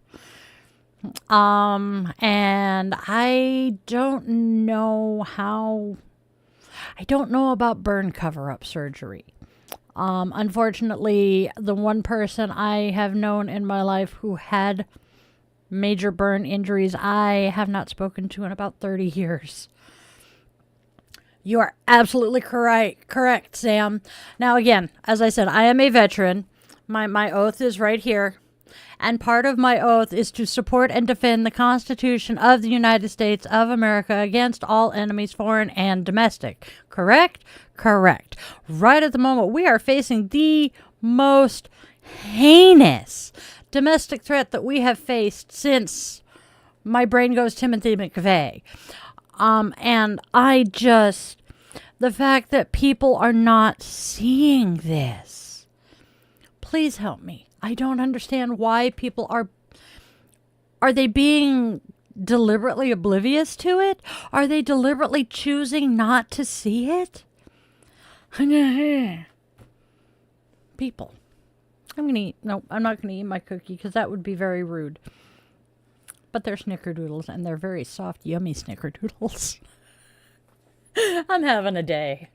And I don't know about burn cover-up surgery. Unfortunately, the one person I have known in my life who had major burn injuries, I have not spoken to in about 30 years. You are absolutely correct, Sam. Now, again, as I said, I am a veteran. My oath is right here. And part of my oath is to support and defend the Constitution of the United States of America against all enemies, foreign and domestic. Correct? Correct. Right at the moment, we are facing the most heinous domestic threat that we have faced since my brain goes Timothy McVeigh. And the fact that people are not seeing this. Please help me. I don't understand why people are they being deliberately oblivious to it? Are they deliberately choosing not to see it? People. I'm not going to eat my cookie because that would be very rude. But they're snickerdoodles and they're very soft, yummy snickerdoodles. I'm having a day.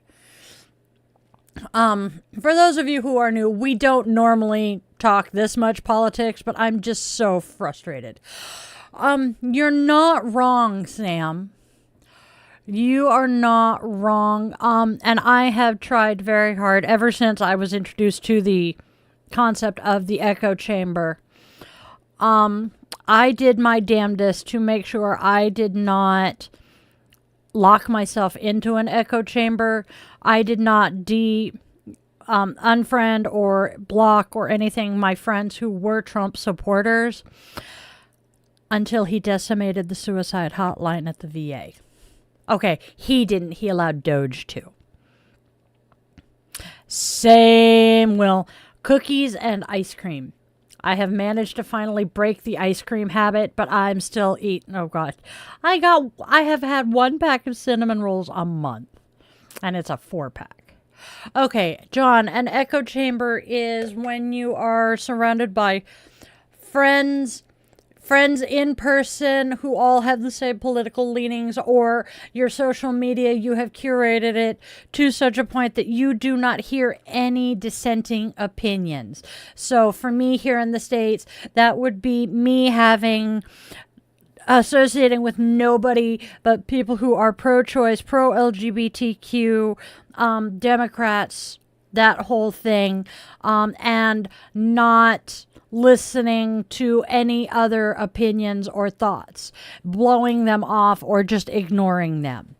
For those of you who are new, we don't normally talk this much politics, but I'm just so frustrated. You're not wrong, Sam. You are not wrong. And I have tried very hard ever since I was introduced to the concept of the echo chamber. I did my damnedest to make sure I did not lock myself into an echo chamber. I did not unfriend or block or anything my friends who were Trump supporters until he decimated the suicide hotline at the VA. Okay, he didn't. He allowed Doge to. Same will. Cookies and ice cream. I have managed to finally break the ice cream habit, but I'm still eating. Oh God. I have had 1 pack of cinnamon rolls a month, and it's a 4-pack. Okay, John, an echo chamber is when you are surrounded by friends in person who all have the same political leanings, or your social media, you have curated it to such a point that you do not hear any dissenting opinions. So for me here in the States, that would be me associating with nobody but people who are pro-choice, pro-LGBTQ, Democrats, that whole thing, and not listening to any other opinions or thoughts, blowing them off or just ignoring them.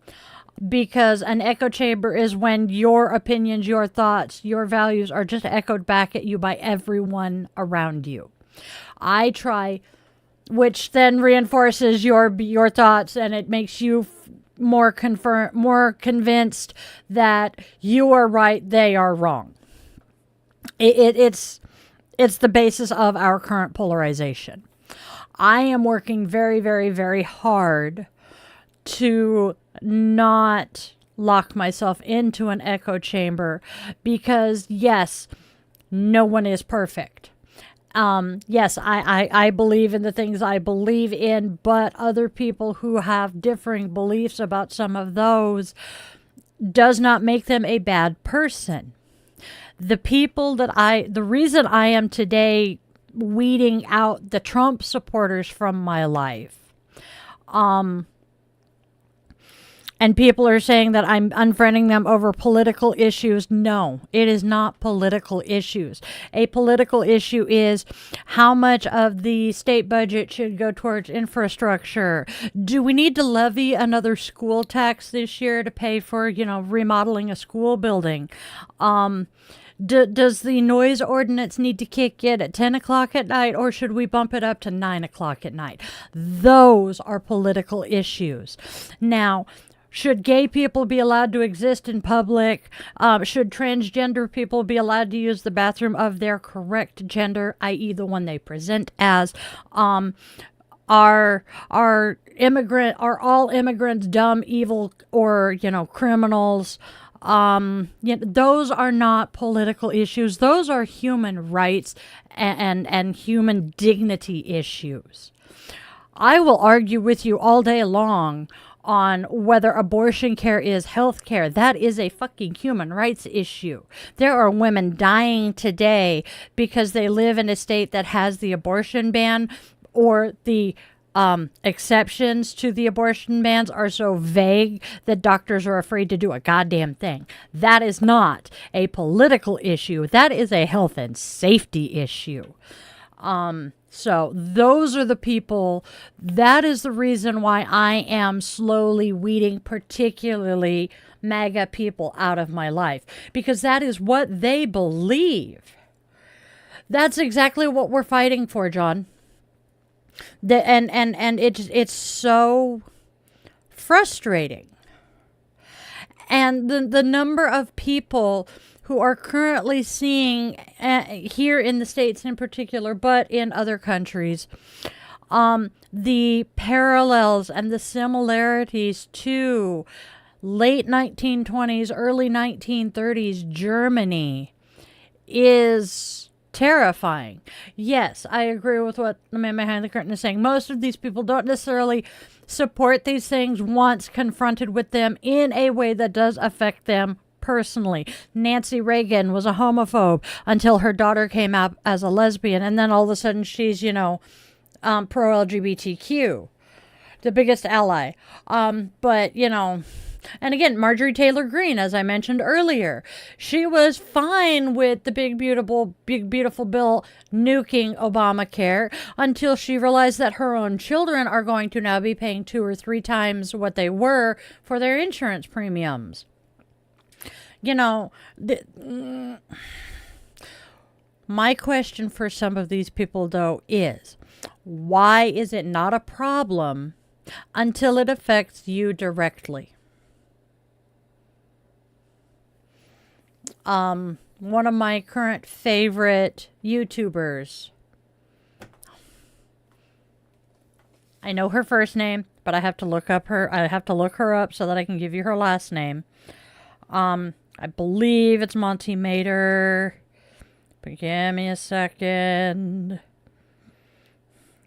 Because an echo chamber is when your opinions, your thoughts, your values are just echoed back at you by everyone around you. I try, which then reinforces your thoughts, and it makes you more convinced that you are right, they are wrong. It's the basis of our current polarization. I am working very, very, very hard to not lock myself into an echo chamber because, yes, no one is perfect. Yes, I believe in the things I believe in, but other people who have differing beliefs about some of those does not make them a bad person. The reason I am today weeding out the Trump supporters from my life, and people are saying that I'm unfriending them over political issues. No, it is not political issues. A political issue is how much of the state budget should go towards infrastructure. Do we need to levy another school tax this year to pay for, remodeling a school building? Does the noise ordinance need to kick in at 10 o'clock at night, or should we bump it up to 9 o'clock at night? Those are political issues. Now, should gay people be allowed to exist in public? Should transgender people be allowed to use the bathroom of their correct gender, i.e. the one they present as? Are all immigrants dumb, evil, or, criminals? Those are not political issues. Those are human rights and human dignity issues. I will argue with you all day long on whether abortion care is health care. That is a fucking human rights issue. There are women dying today because they live in a state that has the abortion ban, or the exceptions to the abortion bans are so vague that doctors are afraid to do a goddamn thing. That is not a political issue. That is a health and safety issue. So those are the people. That is the reason why I am slowly weeding particularly MAGA people out of my life, because that is what they believe. That's exactly what we're fighting for, John. And it's so frustrating. And the number of people who are currently seeing, here in the States in particular, but in other countries, the parallels and the similarities to late 1920s, early 1930s Germany is terrifying. Yes, I agree with what the man behind the curtain is saying. Most of these people don't necessarily support these things once confronted with them in a way that does affect them personally. Nancy Reagan was a homophobe until her daughter came out as a lesbian, and then all of a sudden she's, pro-LGBTQ, the biggest ally. But, and again, Marjorie Taylor Greene, as I mentioned earlier, she was fine with the big beautiful bill nuking Obamacare until she realized that her own children are going to now be paying 2 or 3 times what they were for their insurance premiums. My question for some of these people, though, is why is it not a problem until it affects you directly? One of my current favorite YouTubers, I know her first name, but I have to look her up so that I can give you her last name. I believe it's Monty Mater, but give me a second.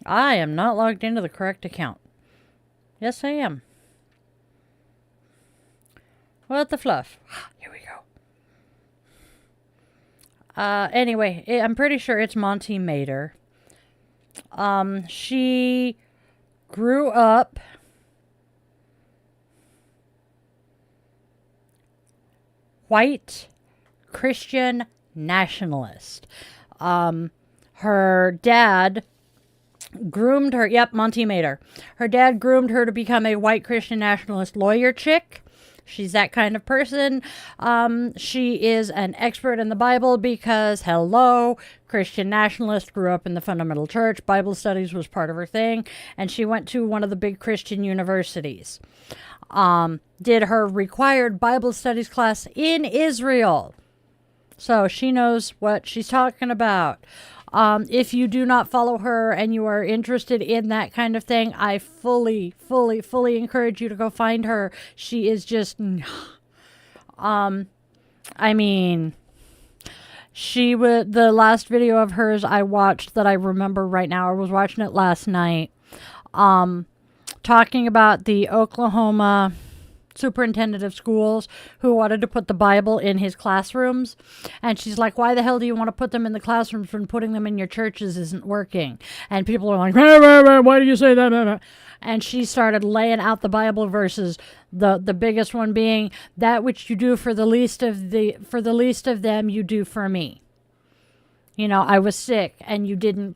I am not logged into the correct account. Yes, I am. What the fluff? Here we go. Anyway, I'm pretty sure it's Monty Mater. She grew up white Christian nationalist. Her dad groomed her. Yep, Monty Mater. Her dad groomed her to become a white Christian nationalist lawyer chick. She's that kind of person. She is an expert in the Bible because, hello, Christian nationalist, grew up in the fundamental church. Bible studies was part of her thing. And she went to one of the big Christian universities. Did her required Bible studies class in Israel. So she knows what she's talking about. If you do not follow her and you are interested in that kind of thing, I fully encourage you to go find her. She is just, the last video of hers I watched that I remember right now, I was watching it last night, talking about the Oklahoma superintendent of schools who wanted to put the Bible in his classrooms. And she's like, why the hell do you want to put them in the classrooms when putting them in your churches isn't working? And people are like, why do you say that? And she started laying out the Bible verses, the biggest one being, that which you do for the least of them, you do for me. I was sick and you didn't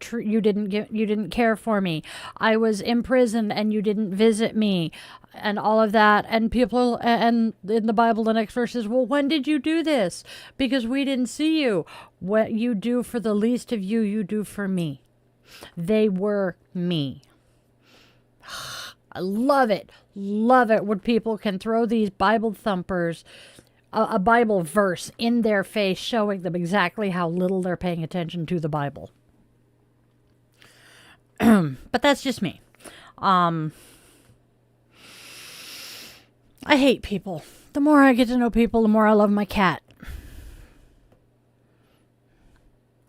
care for me. I was imprisoned and you didn't visit me, and all of that. And people, and in the Bible, the next verse is, well, when did you do this? Because we didn't see you. What you do for the least of you, you do for me. They were me. I love it when people can throw these Bible thumpers, a Bible verse in their face, showing them exactly how little they're paying attention to the Bible. But that's just me. I hate people. The more I get to know people, the more I love my cat.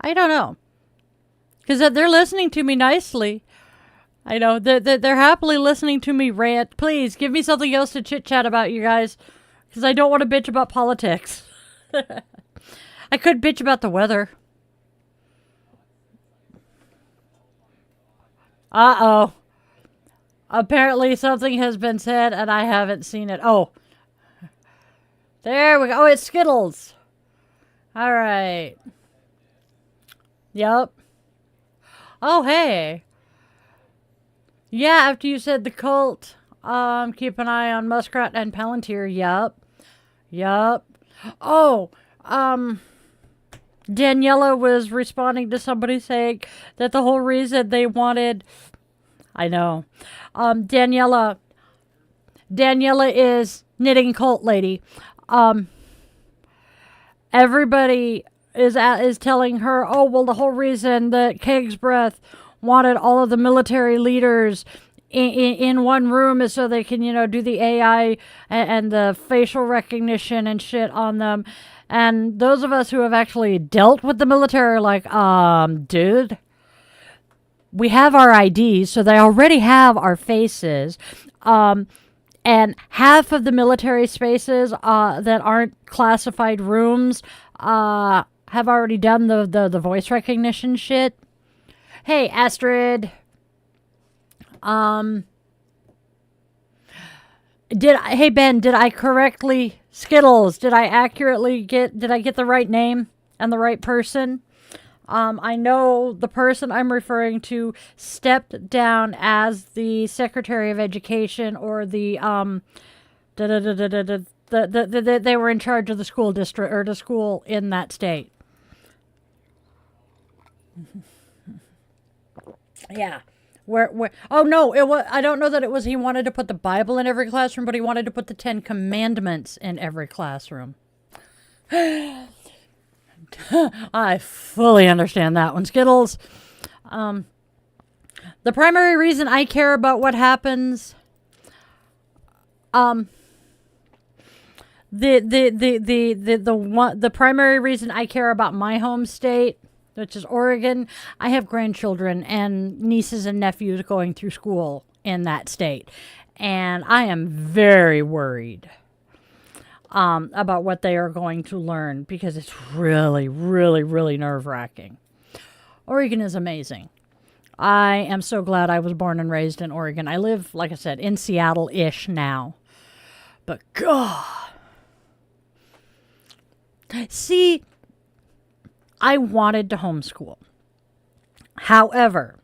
I don't know. Because they're listening to me nicely. I know. They're happily listening to me rant. Please, give me something else to chit-chat about, you guys. Because I don't want to bitch about politics. I could bitch about the weather. Uh-oh. Apparently something has been said and I haven't seen it. Oh. There we go. Oh, it's Skittles. All right. Yep. Oh, hey. Yeah, after you said the cult, keep an eye on Muskrat and Palantir. Yep. Yep. Oh, Daniela was responding to somebody saying that the whole reason they wanted, I know, Daniela is knitting cult lady. Everybody is telling her, oh, well, the whole reason that Keg's Breath wanted all of the military leaders in one room is so they can, do the AI and the facial recognition and shit on them. And those of us who have actually dealt with the military are like, dude, we have our IDs, so they already have our faces. And half of the military spaces that aren't classified rooms have already done the voice recognition shit. Hey, Astrid. Hey, Ben, did I correctly, Skittles, did I get the right name and the right person? I know the person I'm referring to stepped down as the Secretary of Education or they were in charge of the school district or the school in that state. Yeah. Where oh no, it was, I don't know that it was he wanted to put the Bible in every classroom, but he wanted to put the 10 Commandments in every classroom. I fully understand that one, Skittles. The primary reason I care about what happens, the primary reason I care about my home state, which is Oregon, I have grandchildren and nieces and nephews going through school in that state, and I am very worried about what they are going to learn because it's really, really, really nerve-wracking. Oregon is amazing. I am so glad I was born and raised in Oregon. I live, like I said, in Seattle-ish now. But God. See, I wanted to homeschool. However,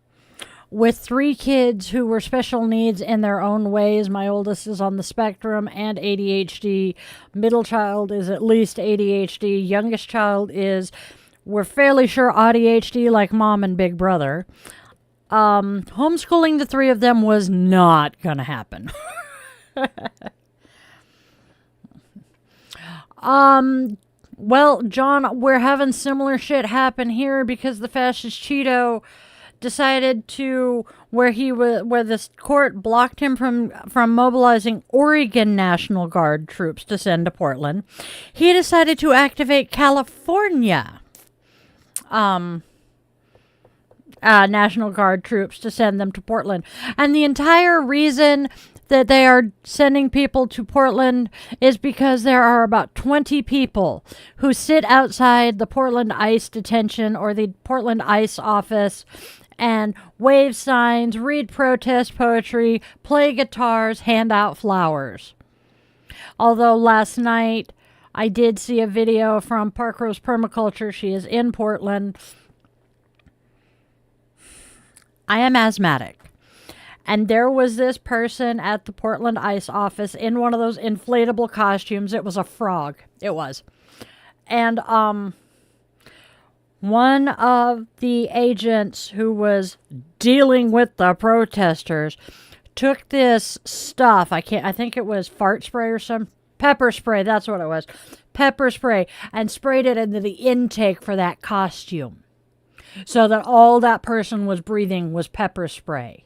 with 3 kids who were special needs in their own ways, my oldest is on the spectrum and ADHD. Middle child is at least ADHD. Youngest child is, we're fairly sure, ADHD like mom and big brother. Homeschooling the 3 of them was not going to happen. Well, John, we're having similar shit happen here because the fascist Cheeto decided to, where this court blocked him from mobilizing Oregon National Guard troops to send to Portland. He decided to activate California National Guard troops to send them to Portland. And the entire reason that they are sending people to Portland is because there are about 20 people who sit outside the Portland ICE detention or the Portland ICE office and wave signs, read protest poetry, play guitars, hand out flowers. Although last night I did see a video from Parkrose Permaculture. She is in Portland. I am asthmatic. And there was this person at the Portland ICE office in one of those inflatable costumes. It was a frog. It was. And one of the agents who was dealing with the protesters took this stuff. I think it was fart spray or some pepper spray. That's what it was. Pepper spray. And sprayed it into the intake for that costume. So that all that person was breathing was pepper spray.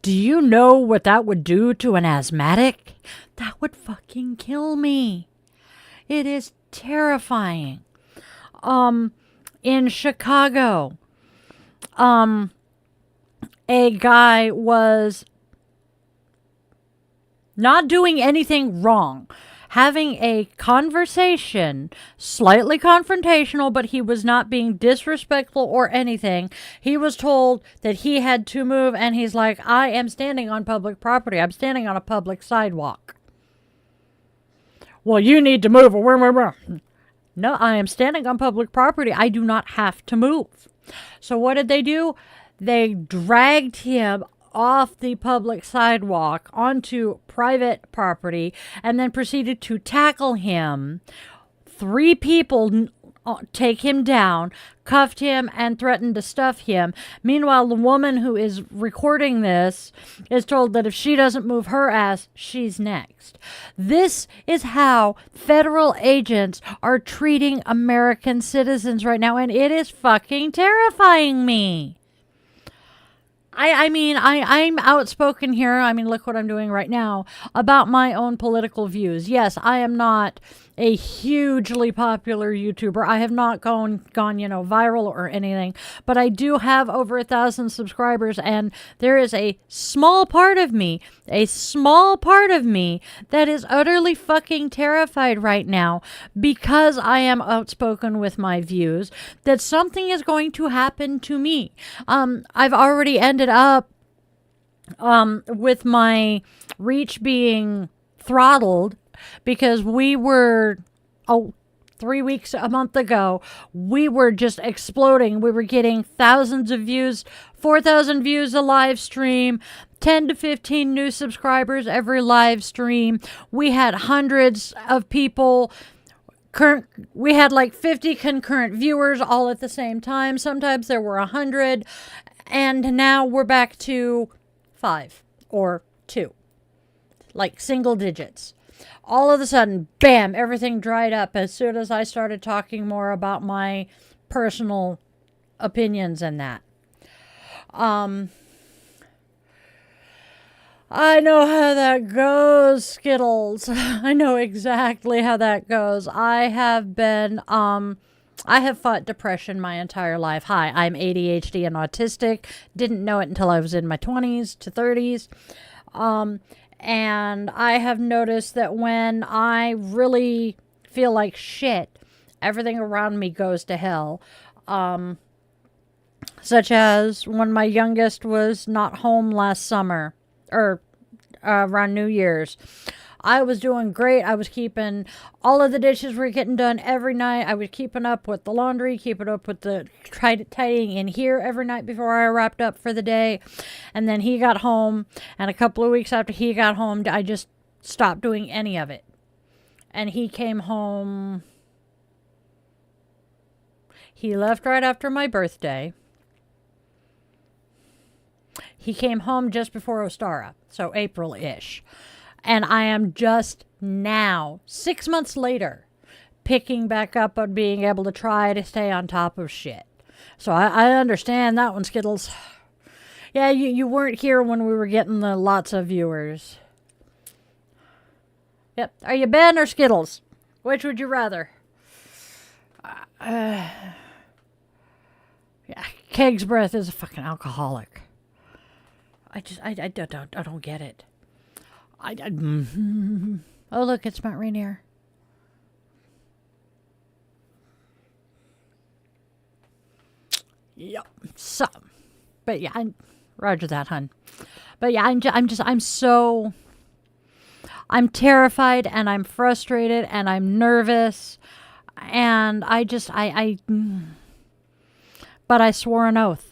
Do you know what that would do to an asthmatic? That would fucking kill me. It is terrifying. In Chicago, a guy was not doing anything wrong, having a conversation, slightly confrontational, but he was not being disrespectful or anything. He was told that he had to move, and he's like, I am standing on public property. I'm standing on a public sidewalk. Well, you need to move. No, I am standing on public property. I do not have to move. So what did they do? They dragged him off the public sidewalk onto private property and then proceeded to tackle him. 3 people take him down, cuffed him, and threatened to stuff him. Meanwhile, the woman who is recording this is told that if she doesn't move her ass, she's next. This is how federal agents are treating American citizens right now, and it is fucking terrifying me. I'm outspoken here. I mean, look what I'm doing right now about my own political views. Yes, I am not a hugely popular YouTuber. I have not gone, viral or anything, but I do have over 1,000 subscribers, and there is a small part of me that is utterly fucking terrified right now because I am outspoken with my views that something is going to happen to me. I've already ended up with my reach being throttled because we were 3 weeks, a month ago, we were just exploding. We were getting thousands of views, 4,000 views a live stream, 10 to 15 new subscribers every live stream. We had hundreds of people. We had like 50 concurrent viewers all at the same time. Sometimes there were 100. And now we're back to 5 or 2, like single digits. All of a sudden, bam, everything dried up as soon as I started talking more about my personal opinions and that. I know how that goes, Skittles. I know exactly how that goes. I have fought depression my entire life. Hi, I'm ADHD and autistic. Didn't know it until I was in my 20s to 30s. And I have noticed that when I really feel like shit, everything around me goes to hell. Such as when my youngest was not home last summer, or around New Year's. I was doing great. I was keeping all of the dishes were getting done every night. I was keeping up with the laundry, keeping up with the tidying in here every night before I wrapped up for the day. And then he got home, and a couple of weeks after he got home, I just stopped doing any of it. And he came home. He left right after my birthday. He came home just before Ostara, so April-ish. And I am just now, 6 months later, picking back up on being able to try to stay on top of shit. So I understand that one, Skittles. Yeah, you weren't here when we were getting the lots of viewers. Yep. Are you Ben or Skittles? Which would you rather? Yeah, Keg's Breath is a fucking alcoholic. I don't get it. Oh, look, it's Mount Rainier. Yep. So, but yeah, roger that, hun. But yeah, I'm terrified and I'm frustrated and I'm nervous and but I swore an oath.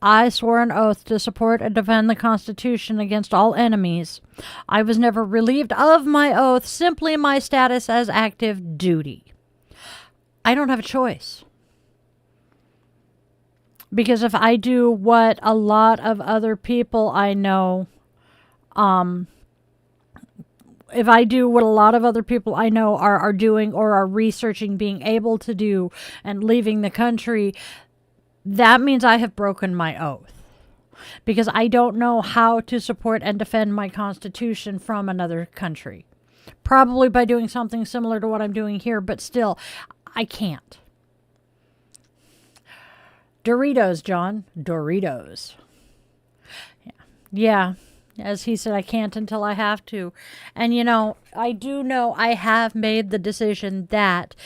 I swore an oath to support and defend the Constitution against all enemies. I was never relieved of my oath, simply my status as active duty. I don't have a choice. Because if I do what a lot of other people I know, are doing or are researching being able to do and leaving the country, that means I have broken my oath. Because I don't know how to support and defend my Constitution from another country. Probably by doing something similar to what I'm doing here, but still, I can't. Doritos, John. Doritos. Yeah. As he said, I can't until I have to. And I do know I have made the decision that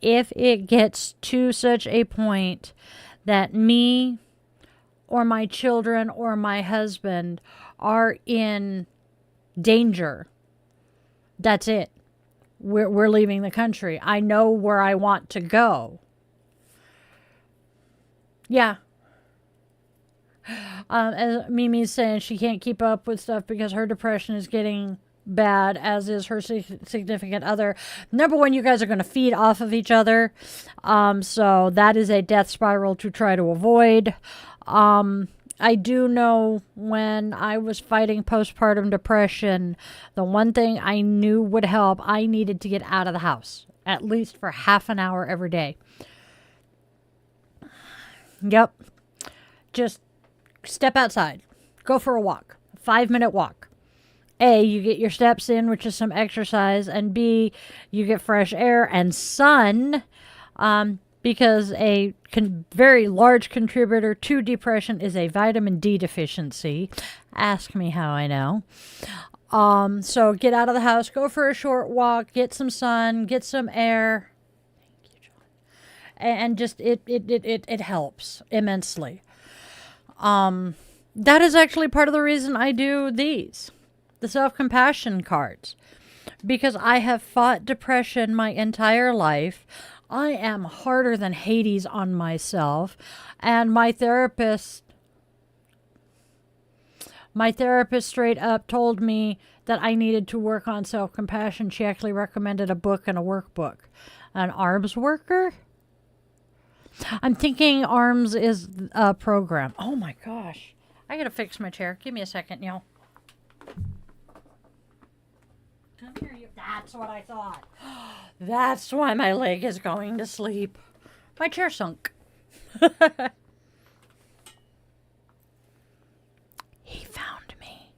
if it gets to such a point that me or my children or my husband are in danger, that's it. We're leaving the country. I know where I want to go. Yeah. As Mimi's saying, she can't keep up with stuff because her depression is getting bad, as is her significant other. Number one, you guys are going to feed off of each other. So that is a death spiral to try to avoid. I do know when I was fighting postpartum depression, the one thing I knew would help, I needed to get out of the house, at least for half an hour every day. Yep. Just step outside. Go for a walk. 5-minute walk. A, you get your steps in, which is some exercise, and B, you get fresh air and sun, because a very large contributor to depression is a vitamin D deficiency. Ask me how I know. So get out of the house, go for a short walk, get some sun, get some air. Thank you, John. And just it helps immensely. That is actually part of the reason I do these, the self-compassion cards, because I have fought depression my entire life. I am harder than Hades on myself, and my therapist straight up told me that I needed to work on self-compassion. She actually recommended a book and a workbook. An arms worker? I'm thinking arms is a program. Oh my gosh. I gotta fix my chair. Give me a second, y'all. Come here, you. That's what I thought. That's why my leg is going to sleep. My chair sunk. He found me.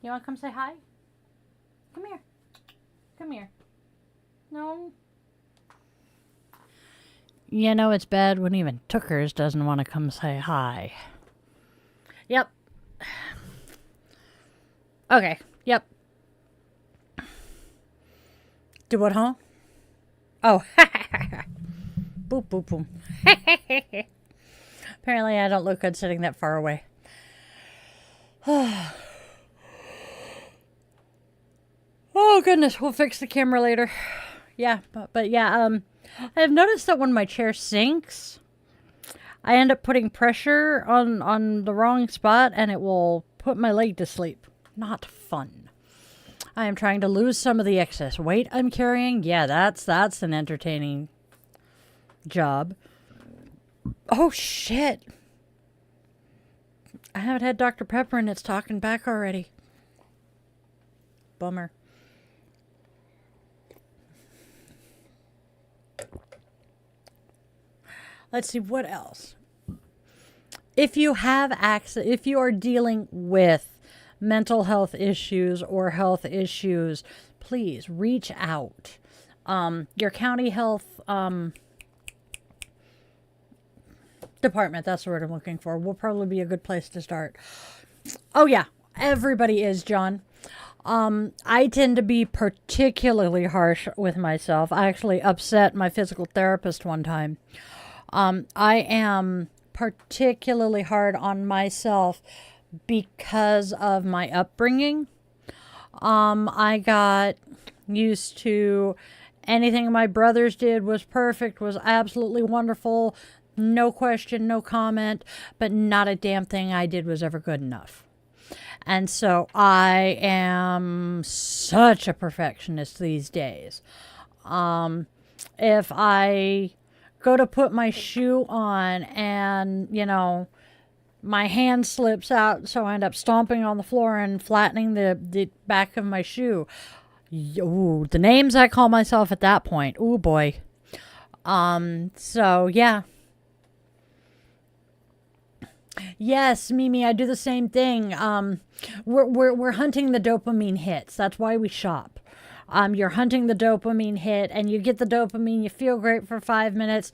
You want to come say hi? Come here. Come here. No. It's bad when even Tookers doesn't want to come say hi. Yep. Okay. Yep. Do what, huh? Oh. Boop, boop, boom. Apparently I don't look good sitting that far away. Oh, goodness. We'll fix the camera later. Yeah. But yeah, I've noticed that when my chair sinks, I end up putting pressure on the wrong spot, and it will put my leg to sleep. Not fun. I am trying to lose some of the excess weight I'm carrying. Yeah, that's an entertaining job. Oh, shit. I haven't had Dr. Pepper, and it's talking back already. Bummer. Let's see, what else? If you have access, if you are dealing with mental health issues or health issues, please reach out. Your county health department, that's the word I'm looking for, will probably be a good place to start. Oh yeah, everybody is, John. I tend to be particularly harsh with myself. I actually upset my physical therapist one time. I am particularly hard on myself because of my upbringing. I got used to anything my brothers did was perfect, was absolutely wonderful, no question, no comment, but not a damn thing I did was ever good enough. And so I am such a perfectionist these days. If I go to put my shoe on and, my hand slips out, so I end up stomping on the floor and flattening the back of my shoe. Ooh, the names I call myself at that point. Ooh, boy. So, yeah. Yes, Mimi, I do the same thing. We're hunting the dopamine hits. That's why we shop. You're hunting the dopamine hit, and you get the dopamine, you feel great for 5 minutes,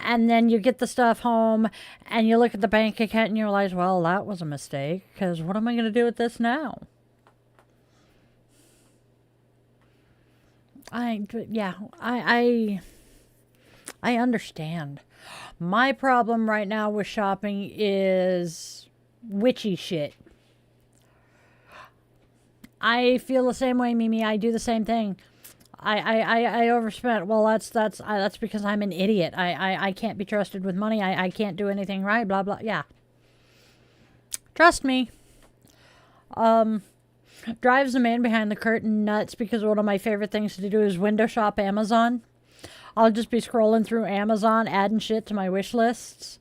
and then you get the stuff home, and you look at the bank account and you realize, well, that was a mistake, because what am I going to do with this now? I understand. My problem right now with shopping is witchy shit. I feel the same way, Mimi. I do the same thing. I overspent. Well, that's because I'm an idiot. I can't be trusted with money. I can't do anything right. Blah blah. Yeah. Trust me. Drives the man behind the curtain nuts, because one of my favorite things to do is window shop Amazon. I'll just be scrolling through Amazon, adding shit to my wish lists.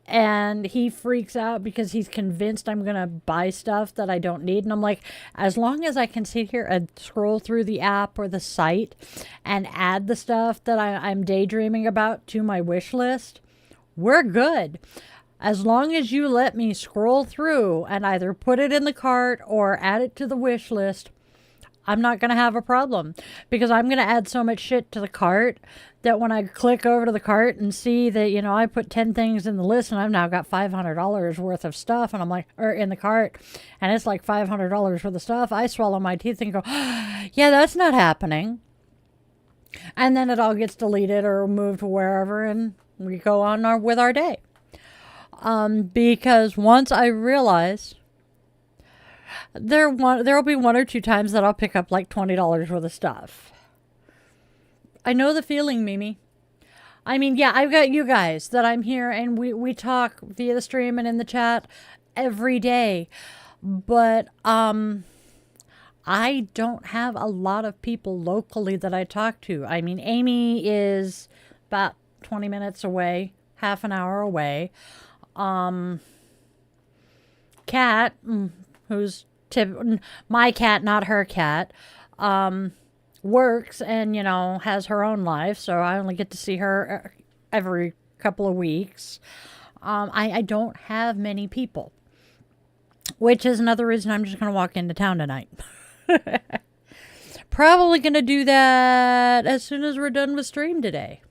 And he freaks out because he's convinced I'm going to buy stuff that I don't need. And I'm like, as long as I can sit here and scroll through the app or the site and add the stuff that I'm daydreaming about to my wish list, we're good. As long as you let me scroll through and either put it in the cart or add it to the wish list, I'm not going to have a problem, because I'm going to add so much shit to the cart that when I click over to the cart and see that, I put 10 things in the list and I've now got $500 worth of stuff, and I'm like, or in the cart, and it's like $500 worth of stuff, I swallow my teeth and go, yeah, that's not happening. And then it all gets deleted or moved to wherever, and we go on with our day. Because once I realize there will be 1 or 2 times that I'll pick up like $20 worth of stuff. I know the feeling, Mimi. I mean, yeah, I've got you guys that I'm here, and we talk via the stream and in the chat every day. But I don't have a lot of people locally that I talk to. I mean, Amy is about 20 minutes away, half an hour away. Cat, who's my cat, not her cat, works and, has her own life. So I only get to see her every couple of weeks. I don't have many people, which is another reason I'm just going to walk into town tonight. Probably going to do that as soon as we're done with stream today.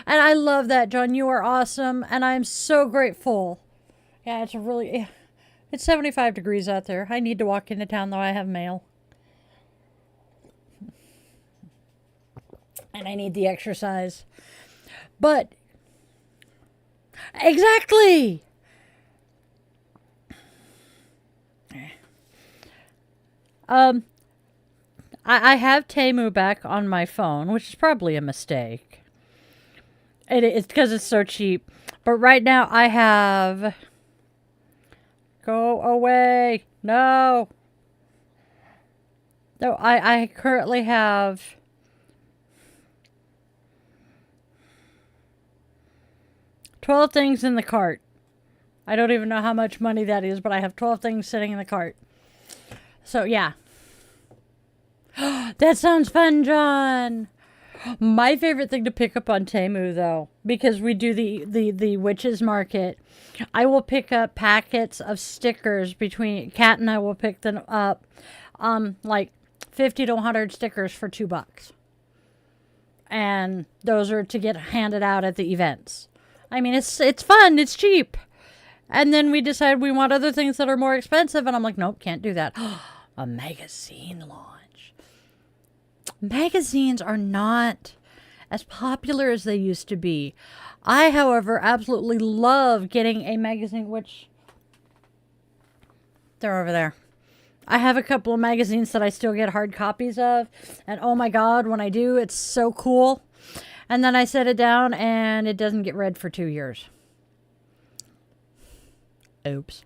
And I love that, John. You are awesome. And I'm so grateful. Yeah, it's 75 degrees out there. I need to walk into town, though. I have mail. And I need the exercise. But, exactly! I have Temu back on my phone, which is probably a mistake. It's because it's so cheap. But right now I have... Go away. No. No, I currently have... $12 things in the cart. I don't even know how much money that is, but I have 12 things sitting in the cart. So, yeah. That sounds fun, John. My favorite thing to pick up on Temu, though, because we do the witches market, I will pick up packets of stickers between Kat and I will pick them up, like 50 to 100 stickers for $2. And those are to get handed out at the events. I mean, it's fun, it's cheap. And then we decide we want other things that are more expensive, and I'm like, nope, can't do that. A magazine launch. Magazines are not as popular as they used to be. I, however, absolutely love getting a magazine, which they're over there. I have a couple of magazines that I still get hard copies of, and oh my God, when I do, it's so cool. And then I set it down, and it doesn't get read for 2 years. Oops.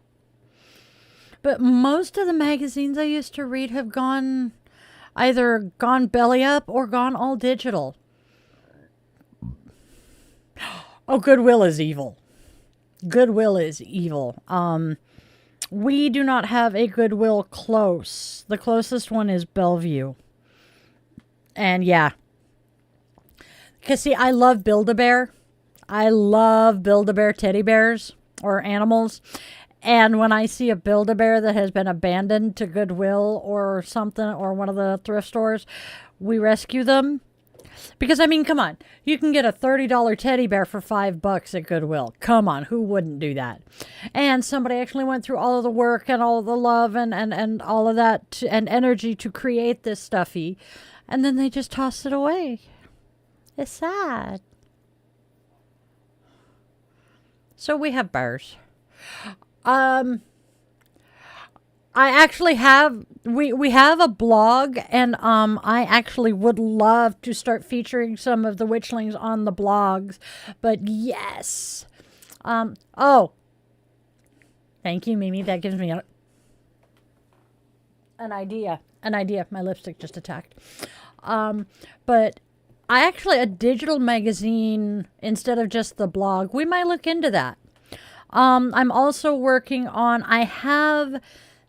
But most of the magazines I used to read have either gone belly up or gone all digital. Oh, Goodwill is evil. Goodwill is evil. We do not have a Goodwill close. The closest one is Bellevue. And yeah. Because see, I love Build-A-Bear. I love Build-A-Bear teddy bears or animals. And when I see a Build-A-Bear that has been abandoned to Goodwill or something, or one of the thrift stores, we rescue them. Because, I mean, come on. You can get a $30 teddy bear for $5 at Goodwill. Come on, who wouldn't do that? And somebody actually went through all of the work and all of the love and all of that and energy to create this stuffy. And then they just tossed it away. It's sad. So we have bears. I actually have, we have a blog, and I actually would love to start featuring some of the witchlings on the blogs. But yes. Oh. Thank you, Mimi. That gives me an idea. An idea. My lipstick just attacked. But I actually, a digital magazine instead of just the blog, we might look into that. I'm also working on, I have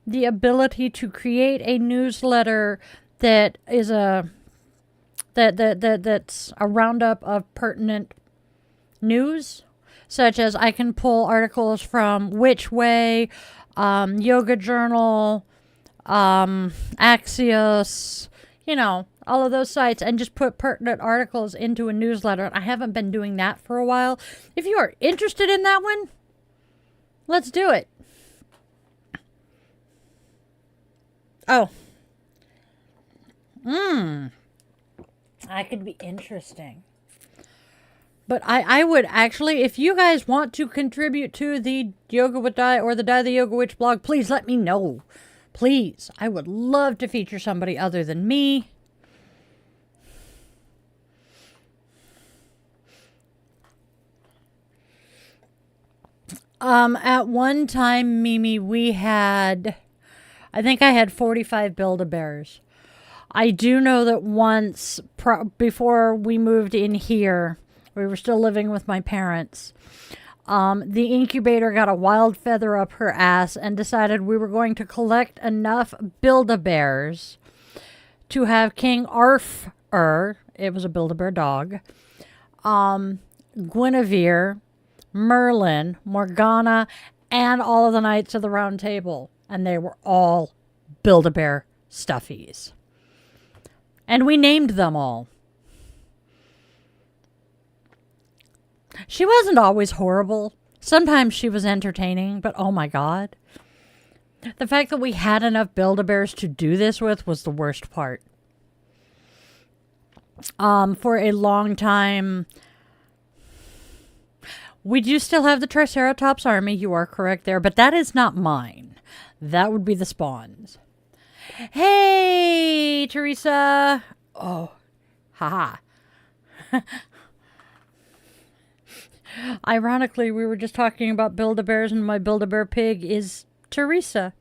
the ability to create a newsletter that is that's a roundup of pertinent news, such as I can pull articles from Which Way, Yoga Journal, Axios, you know, all of those sites, and just put pertinent articles into a newsletter. I haven't been doing that for a while. If you are interested in that one, let's do it. Oh. That could be interesting. But I would actually, if you guys want to contribute to the Yoga with Di or the Die the Yoga Witch blog, please let me know. Please. I would love to feature somebody other than me. At one time, Mimi, we had, I think I had 45 Build-A-Bears. I do know that once, before we moved in here, we were still living with my parents, the incubator got a wild feather up her ass and decided we were going to collect enough Build-A-Bears to have King Arthur, it was a Build-A-Bear dog, Guinevere, Merlin, Morgana, and all of the Knights of the Round Table. And they were all Build-A-Bear stuffies. And we named them all. She wasn't always horrible. Sometimes she was entertaining, but oh my God. The fact that we had enough Build-A-Bears to do this with was the worst part. For a long time, we do still have the Triceratops army. You are correct there, but that is not mine. That would be the Spawn's. Hey, Teresa. Oh, haha. Ironically, we were just talking about Build-A-Bears, and my Build-A-Bear pig is Teresa.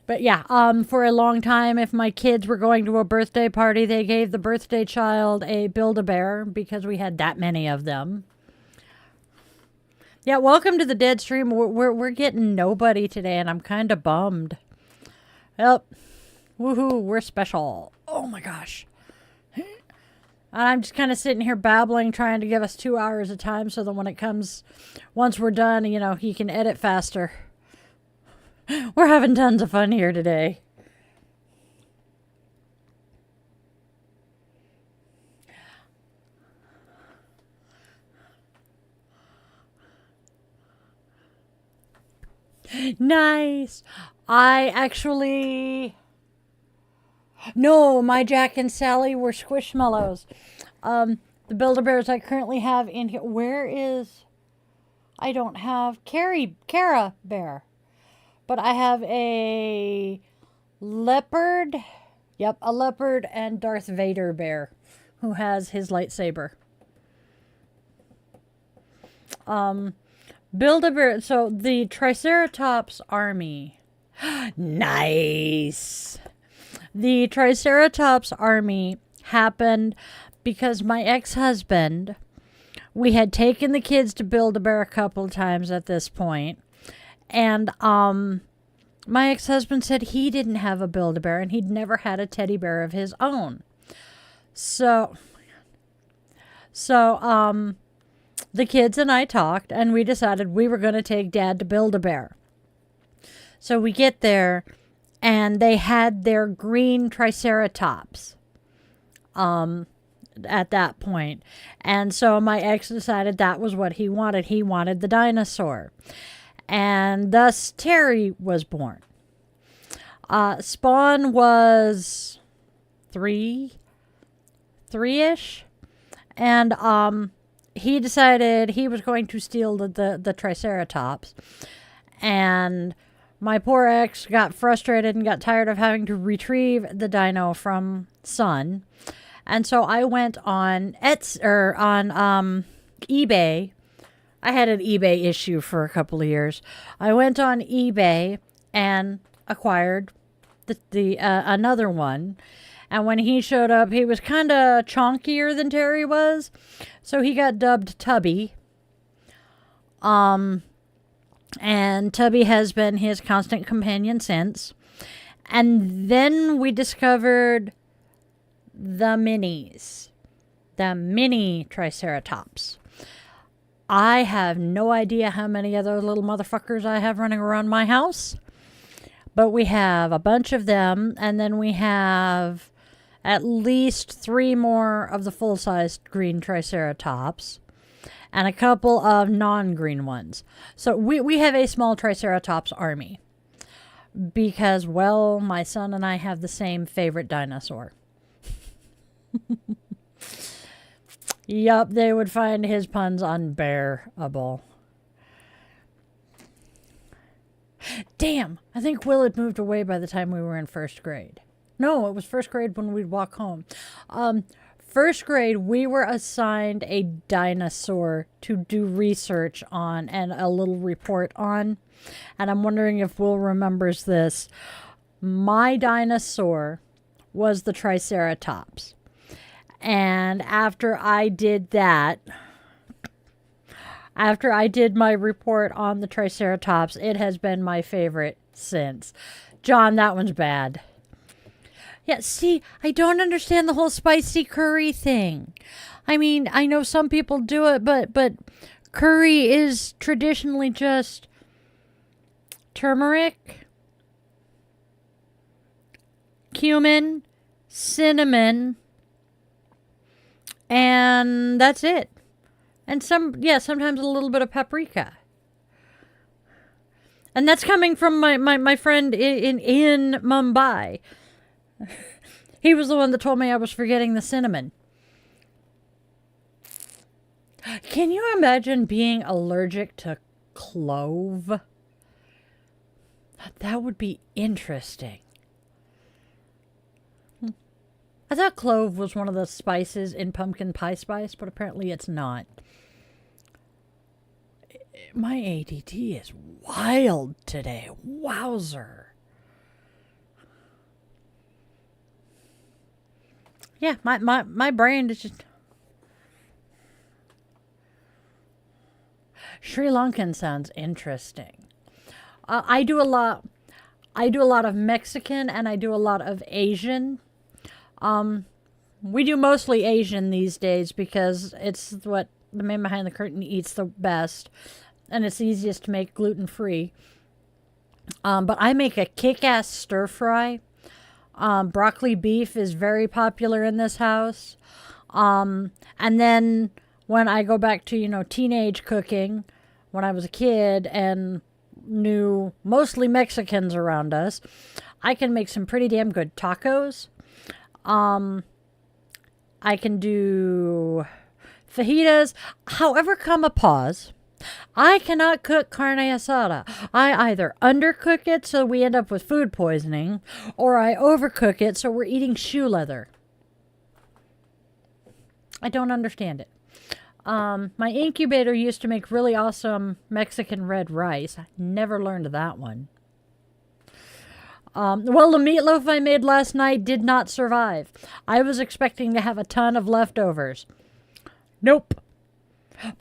But yeah, for a long time, if my kids were going to a birthday party, they gave the birthday child a Build-A-Bear because we had that many of them. Yeah, welcome to the dead stream. We're getting nobody today, and I'm kind of bummed. Yep. Woohoo, we're special. Oh my gosh. And I'm just kind of sitting here babbling, trying to give us 2 hours of time so that when it comes, once we're done, you know, he can edit faster. We're having tons of fun here today. Nice. I actually... No, my Jack and Sally were Squishmallows. The Build-A-Bears I currently have in here... Where is... I don't have... Cara Bear. But I have a leopard. Yep, a leopard and Darth Vader bear who has his lightsaber. Build-A-Bear. So the Triceratops army. Nice. The Triceratops army happened because my ex-husband, we had taken the kids to Build-A-Bear a couple of times at this point. And my ex-husband said he didn't have a Build-A-Bear and he'd never had a teddy bear of his the kids and I talked, and we decided we were going to take Dad to Build-A-Bear. So we get there, and they had their green Triceratops at that point. And so my ex decided that was what he wanted. He wanted the dinosaur. And thus Terry was born. Spawn was three-ish. And he decided he was going to steal the Triceratops. And my poor ex got frustrated and got tired of having to retrieve the dino from Son. And so I went on eBay. I had an eBay issue for a couple of years. I went on eBay and acquired another one. And when he showed up, he was kind of chonkier than Terry was. So he got dubbed Tubby. And Tubby has been his constant companion since. And then we discovered the minis. The mini Triceratops. I have no idea how many other little motherfuckers I have running around my house. But we have a bunch of them. And then we have at least 3 more of the full-sized green Triceratops. And a couple of non-green ones. So we have a small Triceratops army. Because, well, my son and I have the same favorite dinosaur. Yup, they would find his puns unbearable. Damn, I think Will had moved away by the time we were in first grade. No, it was first grade when we'd walk home. First grade, we were assigned a dinosaur to do research on and a little report on. And I'm wondering if Will remembers this. My dinosaur was the Triceratops. And after I did that, after I did my report on the Triceratops, it has been my favorite since. John, that one's bad. Yeah, see, I don't understand the whole spicy curry thing. I mean, I know some people do it, but curry is traditionally just turmeric, cumin, cinnamon, and that's it. And sometimes a little bit of paprika. And that's coming from my friend in Mumbai. He was the one that told me I was forgetting the cinnamon. Can you imagine being allergic to clove? That would be interesting. I thought clove was one of the spices in pumpkin pie spice, but apparently it's not. My ADD is wild today. Wowzer. Yeah, my brain is just... Sri Lankan sounds interesting. I do a lot of Mexican and I do a lot of Asian. We do mostly Asian these days because it's what the man behind the curtain eats the best. And it's easiest to make gluten-free. But I make a kick-ass stir-fry. Broccoli beef is very popular in this house. And then when I go back to, teenage cooking, when I was a kid and knew mostly Mexicans around us, I can make some pretty damn good tacos. I can do fajitas. However, come a pause. I cannot cook carne asada. I either undercook it so we end up with food poisoning, or I overcook it so we're eating shoe leather. I don't understand it. My incubator used to make really awesome Mexican red rice. I never learned that one. Well, the meatloaf I made last night did not survive. I was expecting to have a ton of leftovers. Nope.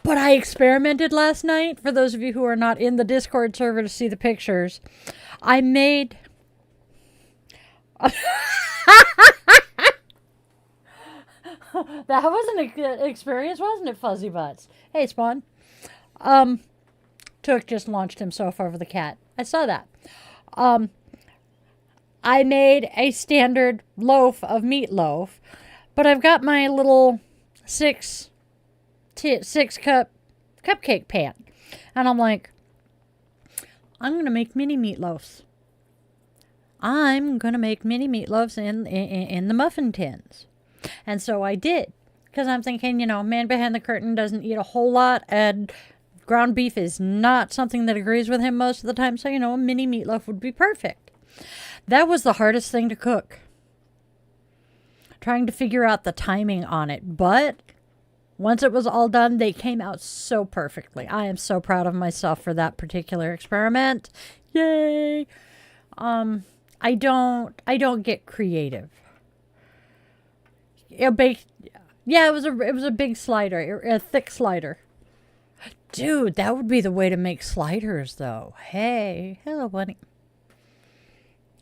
But I experimented last night. For those of you who are not in the Discord server to see the pictures, I made... That wasn't a good experience, wasn't it, Fuzzy Butts? Hey, Spawn. Took just launched himself over the cat. I saw that. I made a standard loaf of meatloaf, but I've got my little six cup cupcake pan. And I'm like, I'm going to make mini meatloaves. I'm going to make mini meatloaves in the muffin tins. And so I did. Because I'm thinking, man behind the curtain doesn't eat a whole lot, and ground beef is not something that agrees with him most of the time. So, a mini meatloaf would be perfect. That was the hardest thing to cook. Trying to figure out the timing on it. But once it was all done, they came out so perfectly. I am so proud of myself for that particular experiment. Yay! I don't get creative. Yeah, it was a big slider, a thick slider. Dude, that would be the way to make sliders, though. Hey, hello, bunny.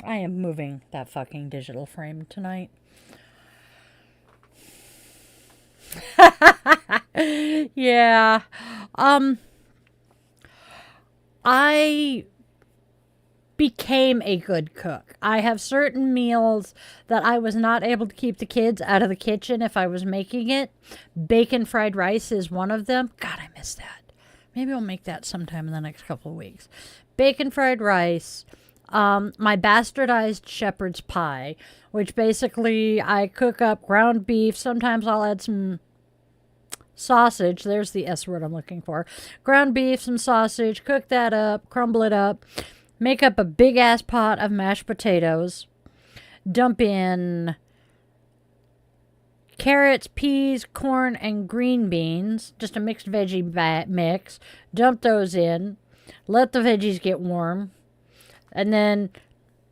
I am moving that fucking digital frame tonight. Yeah. I became a good cook. I have certain meals that I was not able to keep the kids out of the kitchen if I was making it. Bacon fried rice is one of them. God, I miss that. Maybe I'll make that sometime in the next couple of weeks. Bacon fried rice. My bastardized shepherd's pie, which basically I cook up ground beef. Sometimes I'll add some sausage. There's the S word I'm looking for. Ground beef, some sausage, cook that up, crumble it up, make up a big ass pot of mashed potatoes, dump in carrots, peas, corn, and green beans, just a mixed veggie mix. Dump those in, let the veggies get warm. And then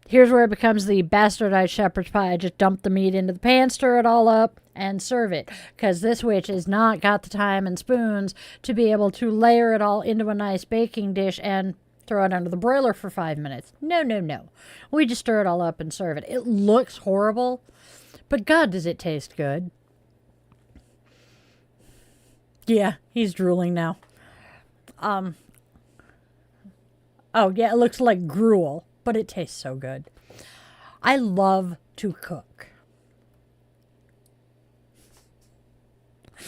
here's where it becomes the bastardized shepherd's pie. I just dump the meat into the pan, stir it all up, and serve it. Because this witch has not got the time and spoons to be able to layer it all into a nice baking dish and throw it under the broiler for 5 minutes. No. We just stir it all up and serve it. It looks horrible, but God, does it taste good. Yeah, he's drooling now. Oh, yeah, it looks like gruel, but it tastes so good. I love to cook.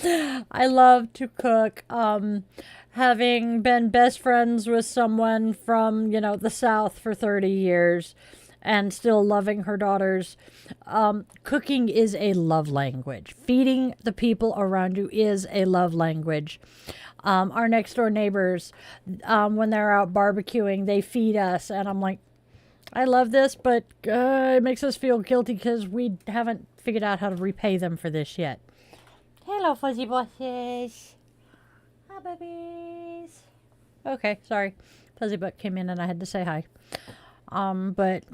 I love to cook. Having been best friends with someone from, the South for 30 years and still loving her daughters, cooking is a love language. Feeding the people around you is a love language. Our next door neighbors, when they're out barbecuing, they feed us. And I'm like, I love this, but it makes us feel guilty because we haven't figured out how to repay them for this yet. Hello, fuzzy bosses. Hi, babies. Okay, sorry. Fuzzy butt came in and I had to say hi. But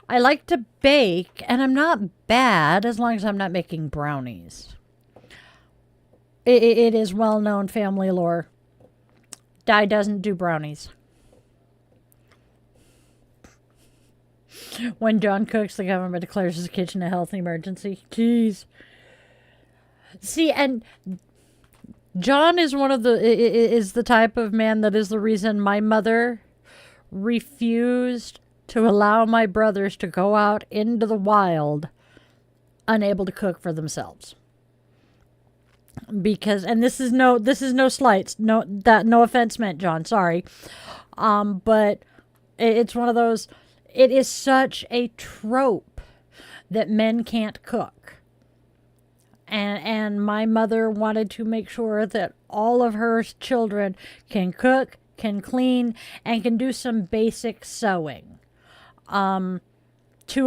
I like to bake, and I'm not bad as long as I'm not making brownies. It is well-known family lore. Di doesn't do brownies. When John cooks, the government declares his kitchen a health emergency. Jeez. See, and John is is the type of man that is the reason my mother refused to allow my brothers to go out into the wild unable to cook for themselves. Because, and this is no slights, no offense meant, John, sorry. But it's one of those, it is such a trope that men can't cook. And my mother wanted to make sure that all of her children can cook, can clean, and can do some basic sewing. 2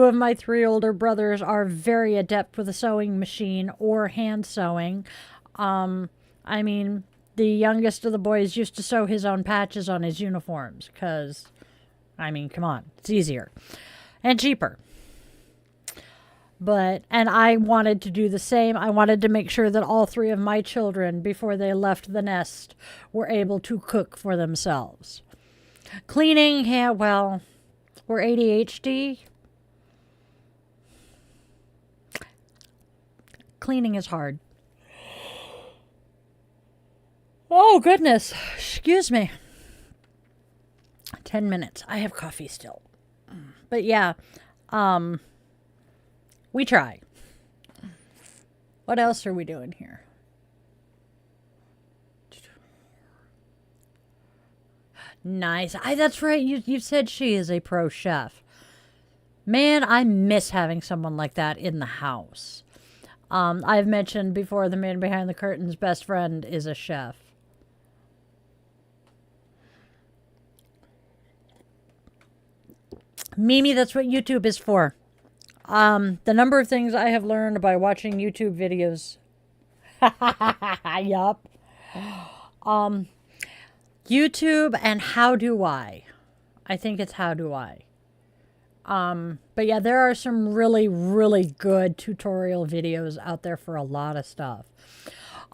of my 3 older brothers are very adept with a sewing machine or hand sewing. I mean, the youngest of the boys used to sew his own patches on his uniforms because, I mean, come on, it's easier and cheaper. And I wanted to do the same. I wanted to make sure that all 3 of my children, before they left the nest, were able to cook for themselves. Cleaning, yeah, well, we're ADHD. cleaning is hard. Oh, goodness. Excuse me. 10 minutes. I have coffee still. But yeah, we try. What else are we doing here? Nice. That's right. You said she is a pro chef. Man, I miss having someone like that in the house. I've mentioned before the man behind the curtain's best friend is a chef. Mimi, that's what YouTube is for. The number of things I have learned by watching YouTube videos. Yup. YouTube and how do I? I think it's how do I. But yeah, there are some really, really good tutorial videos out there for a lot of stuff.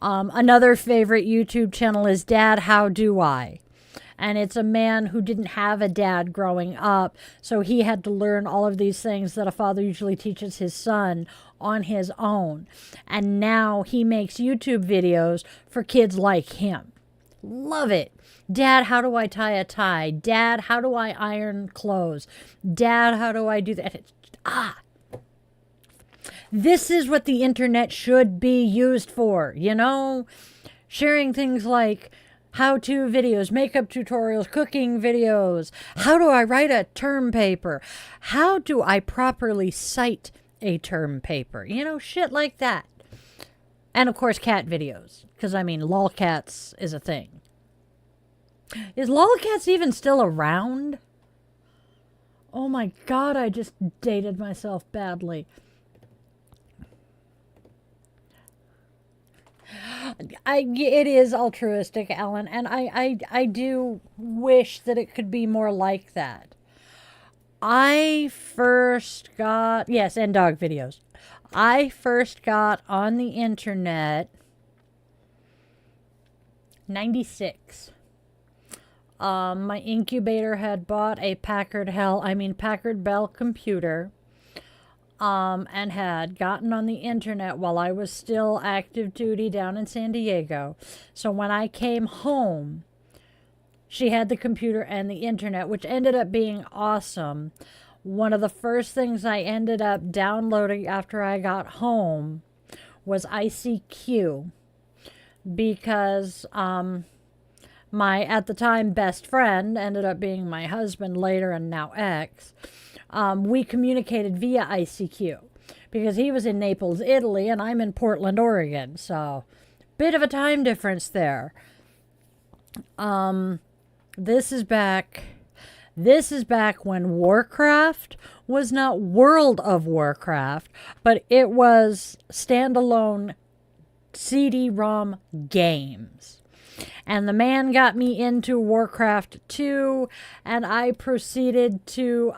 Another favorite YouTube channel is Dad, How Do I? And it's a man who didn't have a dad growing up, so he had to learn all of these things that a father usually teaches his son on his own. And now he makes YouTube videos for kids like him. Love it. Dad, how do I tie a tie? Dad, how do I iron clothes? Dad, how do I do that? This is what the internet should be used for, you know? Sharing things like how-to videos, makeup tutorials, cooking videos. How do I write a term paper? How do I properly cite a term paper? You know, shit like that. And of course, cat videos. Because, I mean, lolcats is a thing. Is lolcats even still around? Oh my God, I just dated myself badly. It is altruistic, Ellen, and I do wish that it could be more like that. I first got, yes, and dog videos. I first got on the internet 96. My incubator had bought a Packard Bell computer. And had gotten on the internet while I was still active duty down in San Diego. So when I came home, she had the computer and the internet, which ended up being awesome. One of the first things I ended up downloading after I got home was ICQ, because my, at the time, best friend ended up being my husband later and now ex. We communicated via ICQ because he was in Naples, Italy, and I'm in Portland, Oregon. So, bit of a time difference there. This is back when Warcraft was not World of Warcraft, but it was standalone CD-ROM games. And the man got me into Warcraft 2, and I proceeded to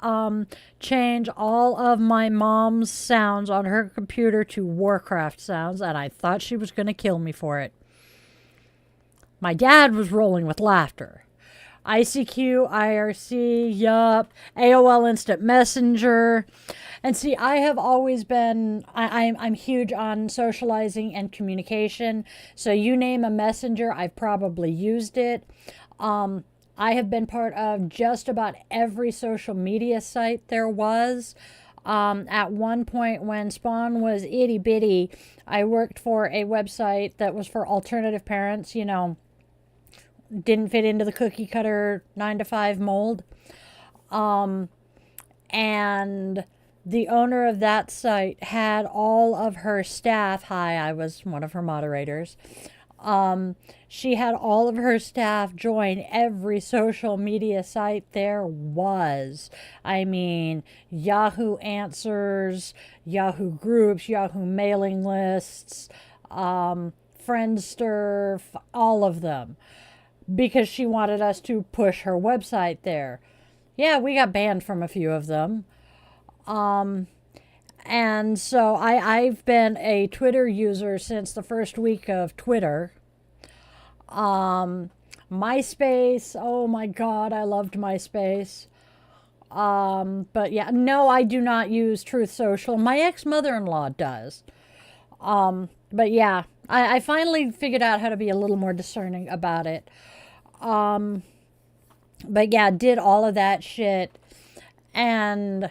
change all of my mom's sounds on her computer to Warcraft sounds, and I thought she was going to kill me for it. My dad was rolling with laughter. ICQ, IRC, yup, AOL Instant Messenger. And see, I have always been, I'm huge on socializing and communication. So you name a messenger, I've probably used it. I have been part of just about every social media site there was. At one point when Spawn was itty bitty, I worked for a website that was for alternative parents, you know, didn't fit into the cookie cutter 9-to-5 mold. And the owner of that site had all of her staff, I was one of her moderators. She had all of her staff join every social media site there was. I mean, Yahoo Answers, Yahoo Groups, Yahoo Mailing Lists, Friendster, all of them. Because she wanted us to push her website there. Yeah, we got banned from a few of them. And so I've been a Twitter user since the first week of Twitter. MySpace, oh my God, I loved MySpace. But yeah, no, I do not use Truth Social. My ex-mother-in-law does. But yeah, I finally figured out how to be a little more discerning about it. But yeah, did all of that shit. And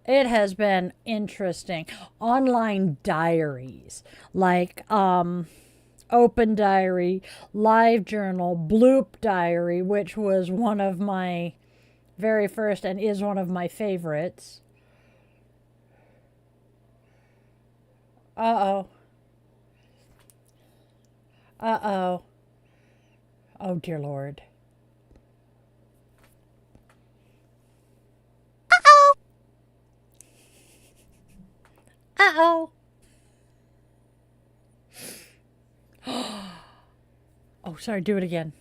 it has been interesting. Online diaries, like Open Diary, Live Journal, Bloop Diary, which was one of my very first and is one of my favorites. Uh-oh. Uh-oh. Oh, dear Lord. Uh-oh. Oh, sorry, do it again.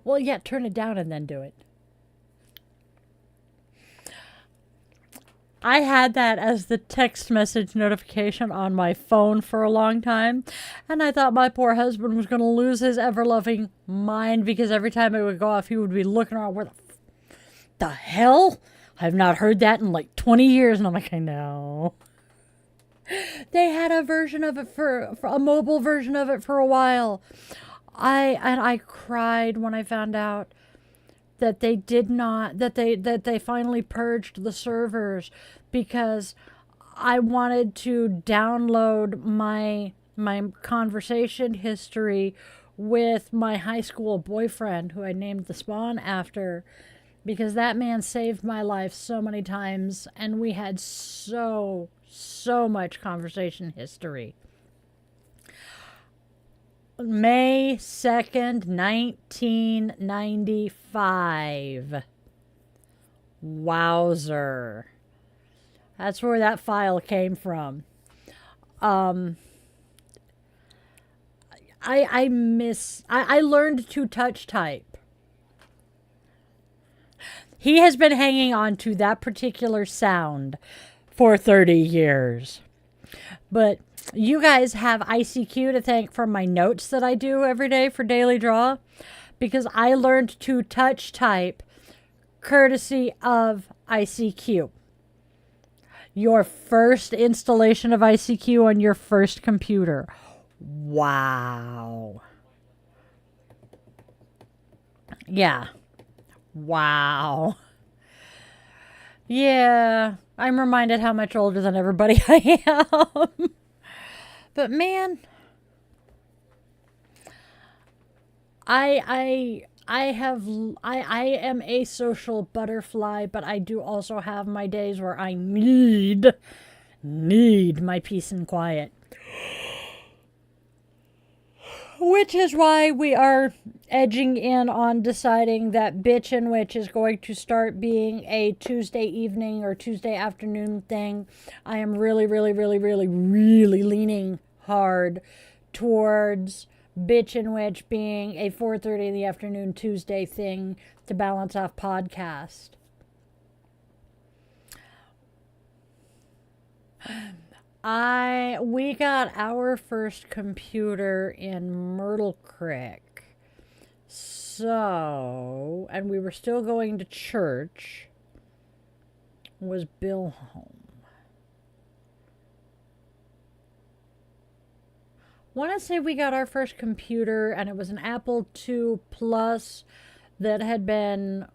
Well, yeah, turn it down and then do it. I had that as the text message notification on my phone for a long time, and I thought my poor husband was going to lose his ever-loving mind because every time it would go off, he would be looking around, where the hell? I've not heard that in like 20 years, and I'm like, I know. They had a version of it for a mobile version of it for a while. I cried when I found out that they did not, that they finally purged the servers, because I wanted to download my conversation history with my high school boyfriend, who I named the Spawn after, because that man saved my life so many times, and we had so much conversation history. May 2nd, 1995. Wowzer. That's where that file came from. I learned to touch type. He has been hanging on to that particular sound for 30 years. But you guys have ICQ to thank for my notes that I do every day for Daily Draw, because I learned to touch type courtesy of ICQ. Your first installation of ICQ on your first computer. Wow. Yeah. Wow. Yeah. I'm reminded how much older than everybody I am. But man, I am a social butterfly, but I do also have my days where I need my peace and quiet. Which is why we are edging in on deciding that Bitch and Witch is going to start being a Tuesday evening or Tuesday afternoon thing. I am really leaning hard towards Bitch and Witch being a 4:30 in the afternoon Tuesday thing to balance off podcast. We got our first computer in Myrtle Creek. So, and we were still going to church. Was Bill home? Want to say we got our first computer, and it was an Apple II Plus that had been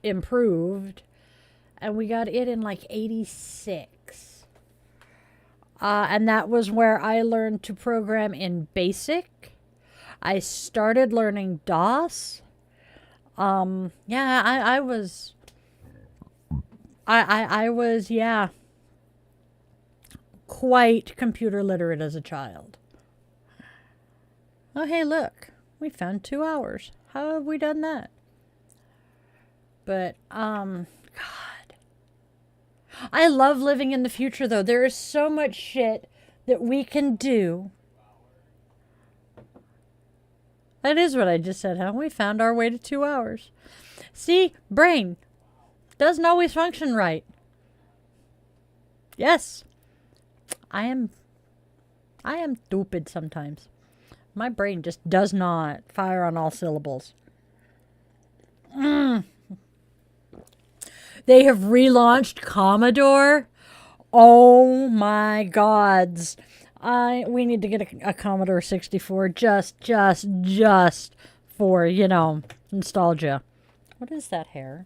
improved, and we got it in like 86. And that was where I learned to program in BASIC. I started learning DOS. Yeah, I was, yeah, quite computer literate as a child. Oh, hey, look, we found 2 hours. How have we done that? But, God. I love living in the future, though. There is so much shit that we can do. That is what I just said, huh? We found our way to 2 hours. See, brain doesn't always function right. Yes. I am stupid sometimes. My brain just does not fire on all syllables. They have relaunched Commodore. Oh my gods. We need to get a Commodore 64 just for, nostalgia. What is that hair?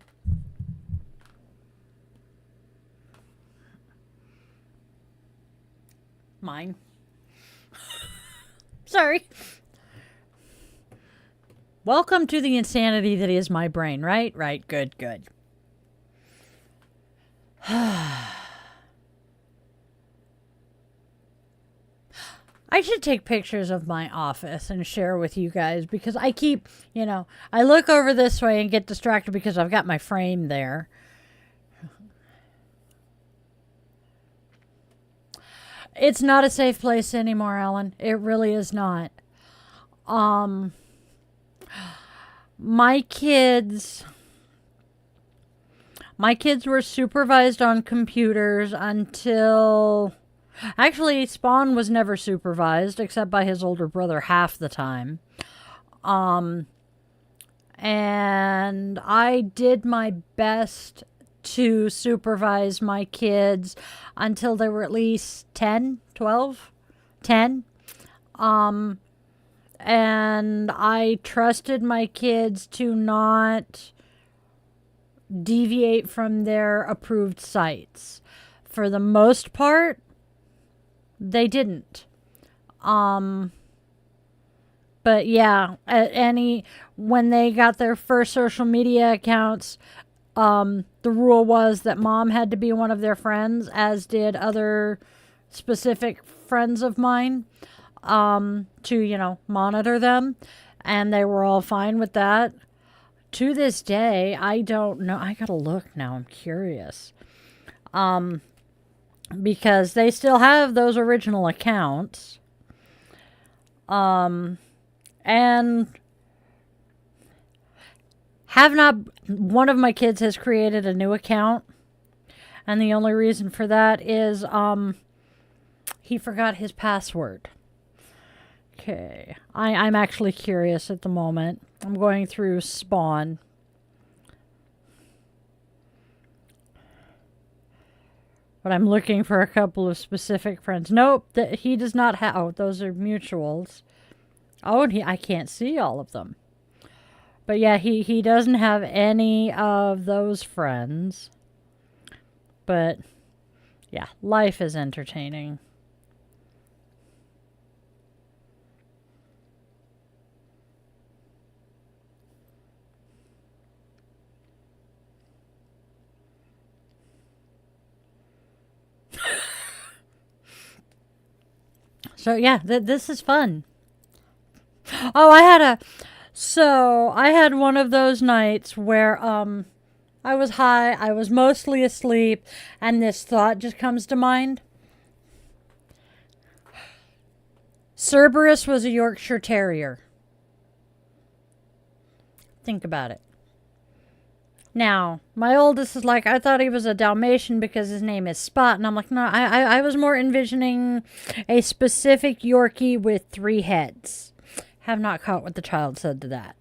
Mine. Sorry. Welcome to the insanity that is my brain, right? Right, good. I should take pictures of my office and share with you guys because I keep, I look over this way and get distracted because I've got my frame there. It's not a safe place anymore, Ellen. It really is not. My kids were supervised on computers until... Actually, Spawn was never supervised except by his older brother half the time. And I did my best to supervise my kids until they were at least 10, 12, 10. And I trusted my kids to not deviate from their approved sites. For the most part, they didn't. But yeah, when they got their first social media accounts, the rule was that mom had to be one of their friends, as did other specific friends of mine, to, monitor them. And they were all fine with that. To this day, I don't know. I gotta look now. I'm curious. Because they still have those original accounts. And one of my kids has created a new account. And the only reason for that is, he forgot his password. Okay. I'm actually curious at the moment. I'm going through Spawn. But I'm looking for a couple of specific friends. Nope, he does not have... Oh, those are mutuals. Oh, and I can't see all of them. But yeah, he doesn't have any of those friends. But yeah, life is entertaining. So yeah, this is fun. Oh, I had one of those nights where I was high, I was mostly asleep, and this thought just comes to mind. Cerberus was a Yorkshire Terrier. Think about it. Now, my oldest is like, I thought he was a Dalmatian because his name is Spot. And I'm like, no, I was more envisioning a specific Yorkie with 3 heads. Have not caught what the child said to that.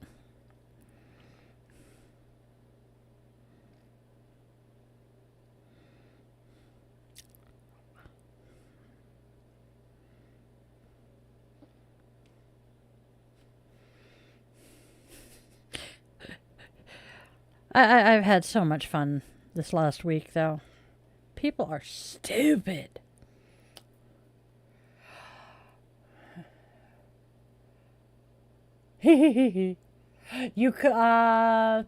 I've had so much fun this last week, though. People are stupid. You could, are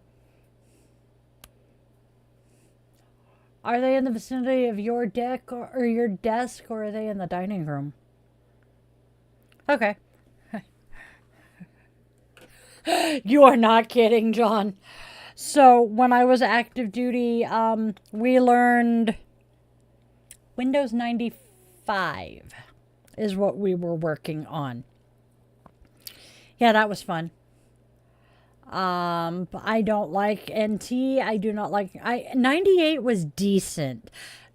they in the vicinity of your deck or your desk, or are they in the dining room? Okay. You are not kidding, John. So when I was active duty, we learned Windows 95 is what we were working on. Yeah, that was fun. I don't like NT. I do not like... 98 was decent.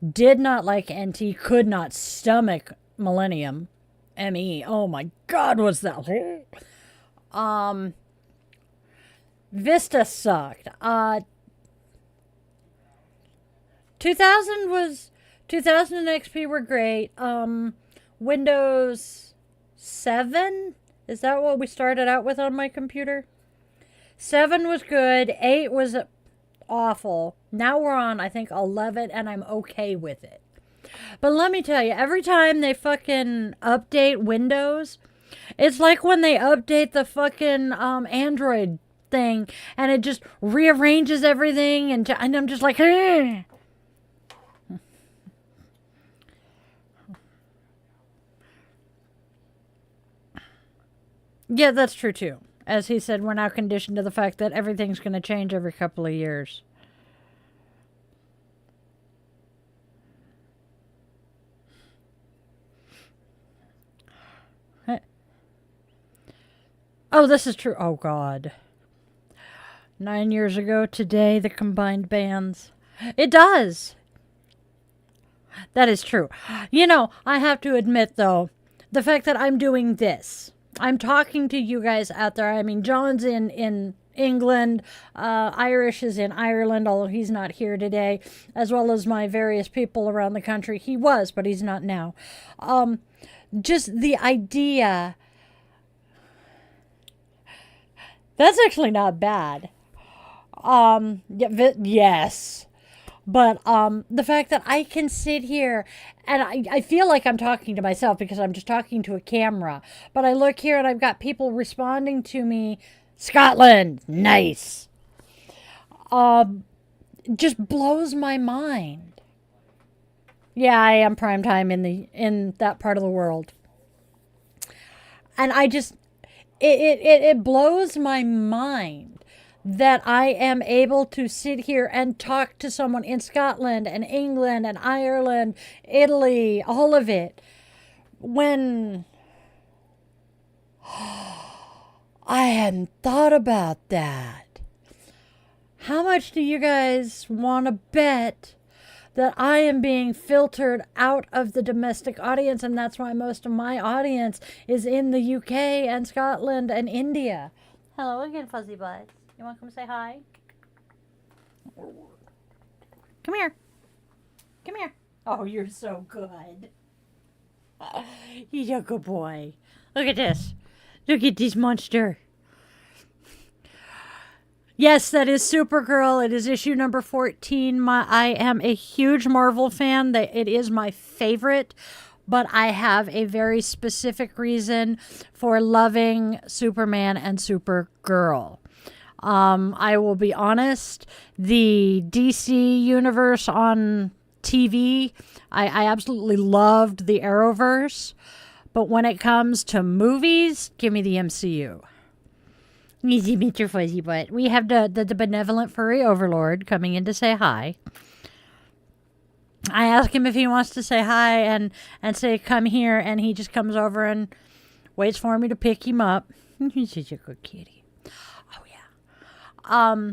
Did not like NT. Could not stomach Millennium. ME. Oh my God, was that... Vista sucked. 2000 and XP were great. Windows 7? Is that what we started out with on my computer? 7 was good. 8 was awful. Now we're on, I think, 11, and I'm okay with it. But let me tell you, every time they fucking update Windows, it's like when they update the fucking Android thing, and it just rearranges everything, and I'm just like, eh. Yeah, that's true too. As he said, we're now conditioned to the fact that everything's going to change every couple of years. Oh, this is true. Oh, God. 9 years ago today, the combined bands. It does. That is true. You know, I have to admit, though, the fact that I'm doing this, I'm talking to you guys out there. I mean, John's in England, Irish is in Ireland, although he's not here today, as well as my various people around the country. He was, but he's not now. Just the idea. That's actually not bad. Yes. But the fact that I can sit here and I feel like I'm talking to myself because I'm just talking to a camera. But I look here and I've got people responding to me. Scotland, nice. Just blows my mind. Yeah, I am prime time in that part of the world. And I just it blows my mind that I am able to sit here and talk to someone in Scotland and England and Ireland, Italy, all of it, when I hadn't thought about that. How much do you guys want to bet that I am being filtered out of the domestic audience, and that's why most of my audience is in the UK and Scotland and India? Hello again, fuzzy butts. You want to come say hi? Come here. Come here. Oh, you're so good. You're a good boy. Look at this. Look at this monster. Yes, that is Supergirl. It is issue number 14. I am a huge Marvel fan. It is my favorite, but I have a very specific reason for loving Superman and Supergirl. I will be honest, the DC universe on TV, I absolutely loved the Arrowverse, but when it comes to movies, give me the MCU. Easy, Mr. Fuzzy Butt. We have the benevolent furry overlord coming in to say hi. I ask him if he wants to say hi and say come here, and he just comes over and waits for me to pick him up. He's such a good kitty. Oh yeah.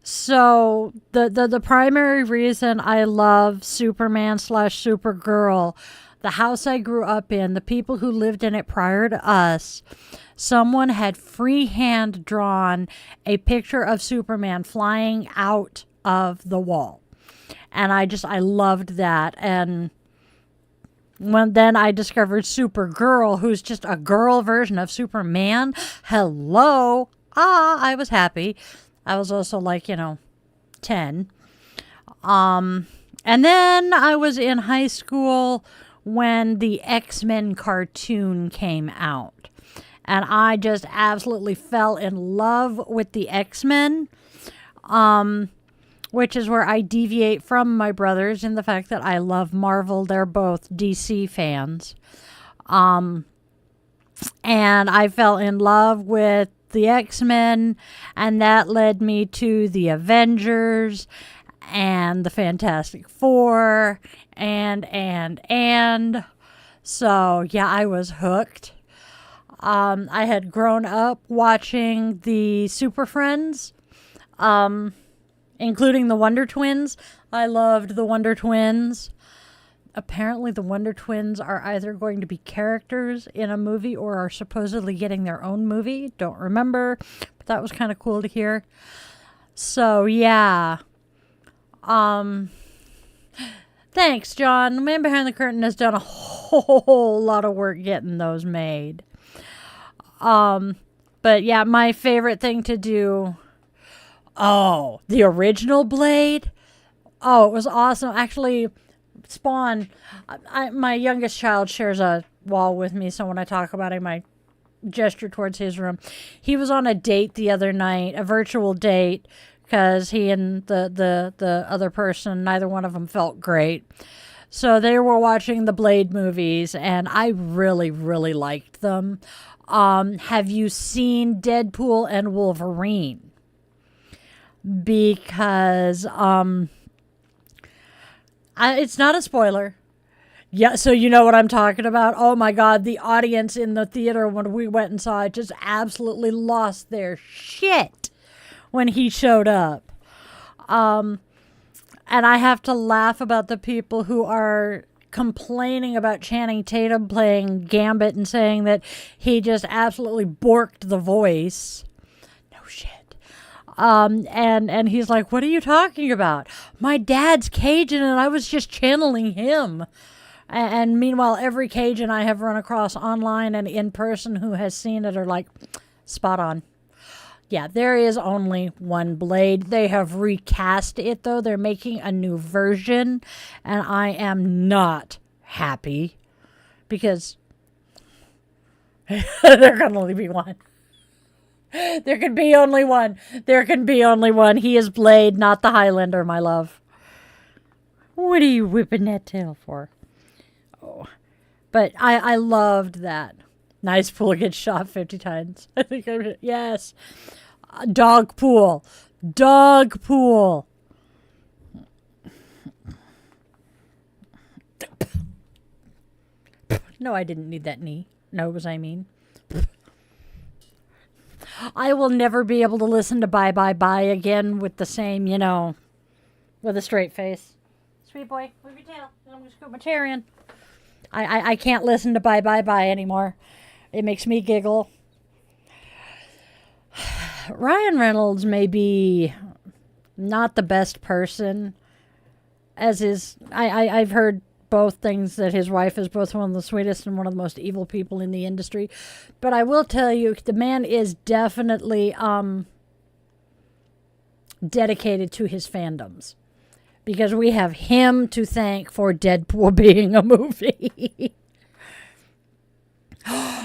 So the primary reason I love Superman / Supergirl, the house I grew up in, the people who lived in it prior to us, someone had freehand drawn a picture of Superman flying out of the wall. And I loved that. And then I discovered Supergirl, who's just a girl version of Superman. Hello. I was happy. I was also 10. And then I was in high school when the X-Men cartoon came out. And I just absolutely fell in love with the X-Men, which is where I deviate from my brothers in the fact that I love Marvel. They're both DC fans. And I fell in love with the X-Men, and that led me to the Avengers and the Fantastic Four, and so yeah, I was hooked. I had grown up watching the Super Friends, including the Wonder Twins. I loved the Wonder Twins. Apparently the Wonder Twins are either going to be characters in a movie or are supposedly getting their own movie. Don't remember, but that was kind of cool to hear. So, yeah. Thanks, John. The man behind the curtain has done a whole lot of work getting those made. But yeah, my favorite thing to do. Oh, the original blade. Oh, it was awesome. Actually, Spawn, my youngest child shares a wall with me, so when I talk about him, I gesture towards his room. He was on a date the other night, a virtual date, because he and the other person, neither one of them felt great. So they were watching the Blade movies, and I really, really liked them. Have you seen Deadpool and Wolverine? Because it's not a spoiler. Yeah, so you know what I'm talking about. Oh my God, the audience in the theater when we went and saw it just absolutely lost their shit when he showed up. And I have to laugh about the people who are complaining about Channing Tatum playing Gambit and saying that he just absolutely borked the voice. No shit. And he's like, what are you talking about? My dad's Cajun and I was just channeling him. And meanwhile, every Cajun I have run across online and in person who has seen it are like, spot on. Yeah, there is only one blade. They have recast it, though. They're making a new version, and I am not happy because there can only be one. There can be only one. There can be only one. He is Blade, not the Highlander, my love. What are you whipping that tail for? Oh, but I loved that. Nice pool gets shot 50 times. I think yes. Dog pool. Dog pool. No, I didn't need that knee. No, was I mean? I will never be able to listen to Bye Bye Bye again with the same, with a straight face. Sweet boy, move your tail. I'm going to scoot my chair in. I can't listen to Bye Bye Bye anymore. It makes me giggle. Ryan Reynolds may be not the best person, as is. I've heard both things, that his wife is both one of the sweetest and one of the most evil people in the industry. But I will tell you, the man is definitely dedicated to his fandoms. Because we have him to thank for Deadpool being a movie.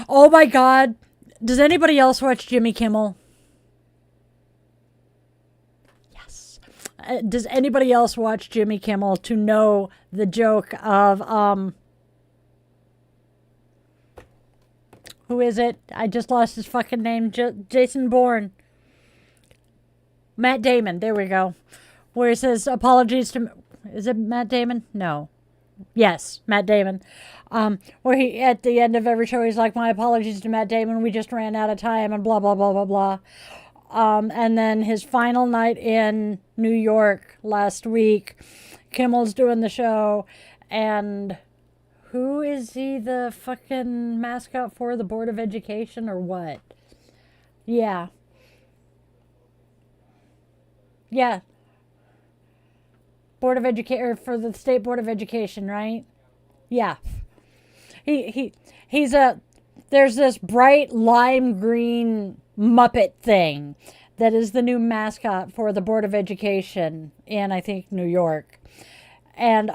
Oh my God. Does anybody else watch Jimmy Kimmel? Yes. Does anybody else watch Jimmy Kimmel to know the joke of, who is it? I just lost his fucking name. Jason Bourne. Matt Damon. There we go. Where he says, apologies to... Is it Matt Damon? No. Yes, Matt Damon. Where he, at the end of every show, he's like, my apologies to Matt Damon. We just ran out of time and blah, blah, blah, blah, blah. And then his final night in New York last week, Kimmel's doing the show. And who is he the fucking mascot for? The Board of Education or what? Yeah. Yeah. Board of Education, for the State Board of Education, right? Yeah. He's there's this bright lime green Muppet thing that is the new mascot for the Board of Education in, I think, New York. And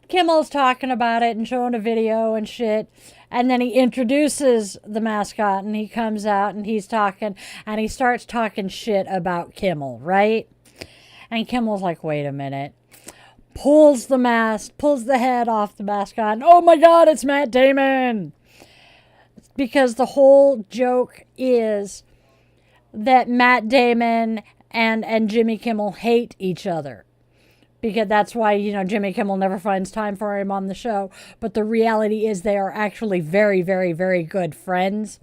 Kimmel's talking about it and showing a video and shit. And then he introduces the mascot and he comes out and he's talking and he starts talking shit about Kimmel, right? And Kimmel's like, wait a minute. Pulls the head off the mascot. And, oh my God, it's Matt Damon. Because the whole joke is that Matt Damon and Jimmy Kimmel hate each other. Because that's why, Jimmy Kimmel never finds time for him on the show. But the reality is they are actually very, very, very good friends.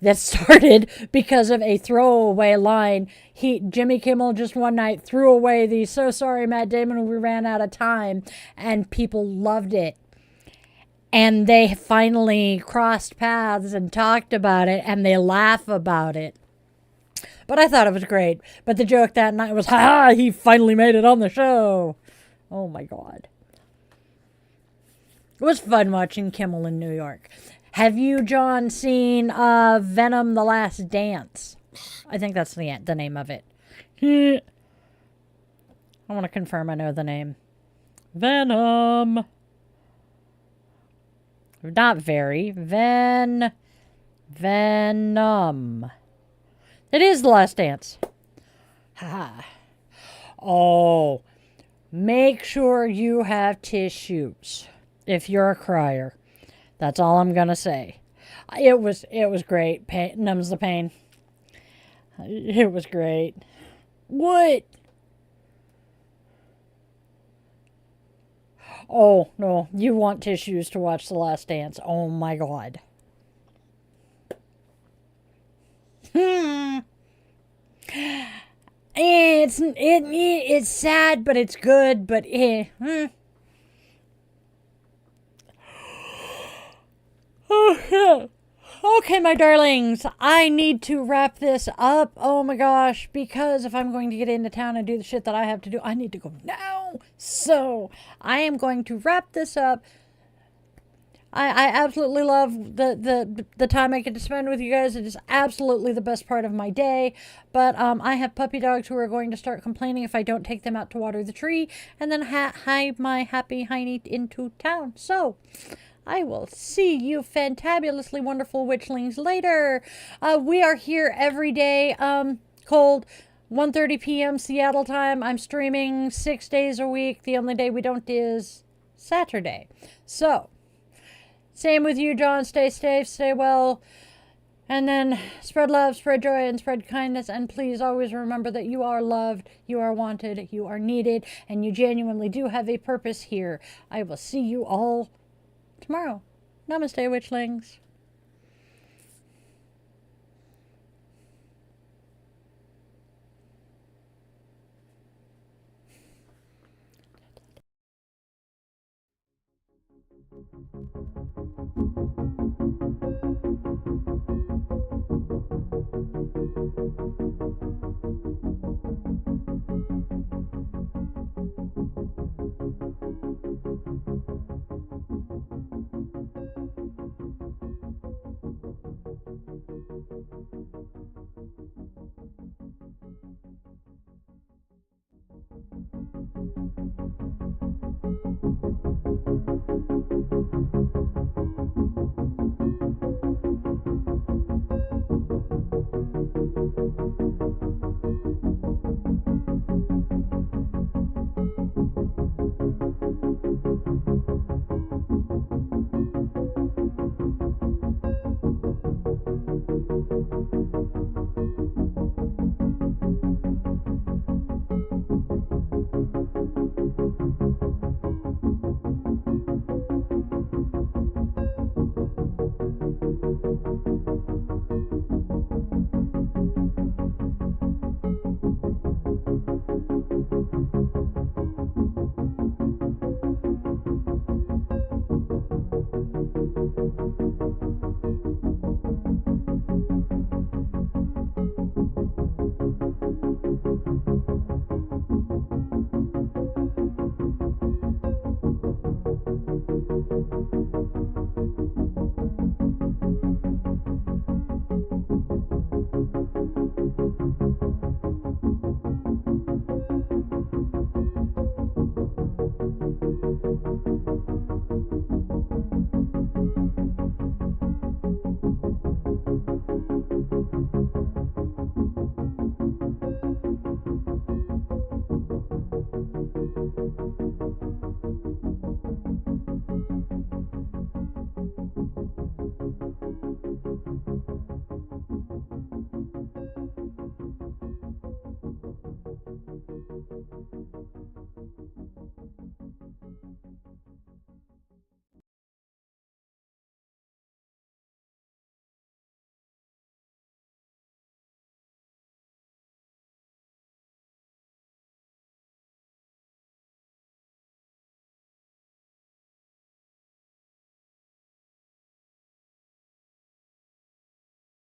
That started because of a throwaway line. Jimmy Kimmel just one night threw away the "so sorry, Matt Damon, we ran out of time," and people loved it. And they finally crossed paths and talked about it, and they laugh about it. But I thought it was great. But the joke that night was, ha ha, he finally made it on the show. Oh my God. It was fun watching Kimmel in New York. Have you, John, seen Venom: The Last Dance? I think that's the name of it. I want to confirm I know the name. Venom. Not very. Venom. It is The Last Dance. Ha. Oh. Make sure you have tissues if you're a crier. That's all I'm going to say. It was great. Numbs the pain. It was great. What? Oh, no. You want tissues to watch The Last Dance. Oh, my God. It's sad, but it's good, but Okay, my darlings, I need to wrap this up. Oh my gosh, because if I'm going to get into town and do the shit that I have to do, I need to go now. So I am going to wrap this up. I absolutely love the time I get to spend with you guys. It is absolutely the best part of my day. But I have puppy dogs who are going to start complaining if I don't take them out to water the tree and then hide my happy hiney into town. So I will see you fantabulously wonderful witchlings later. We are here every day, cold 1:30 p.m. Seattle time. I'm streaming 6 days a week. The only day we don't is Saturday. So, same with you, John. Stay safe, stay well. And then spread love, spread joy, and spread kindness. And please always remember that you are loved, you are wanted, you are needed, and you genuinely do have a purpose here. I will see you all tomorrow. Namaste, witchlings.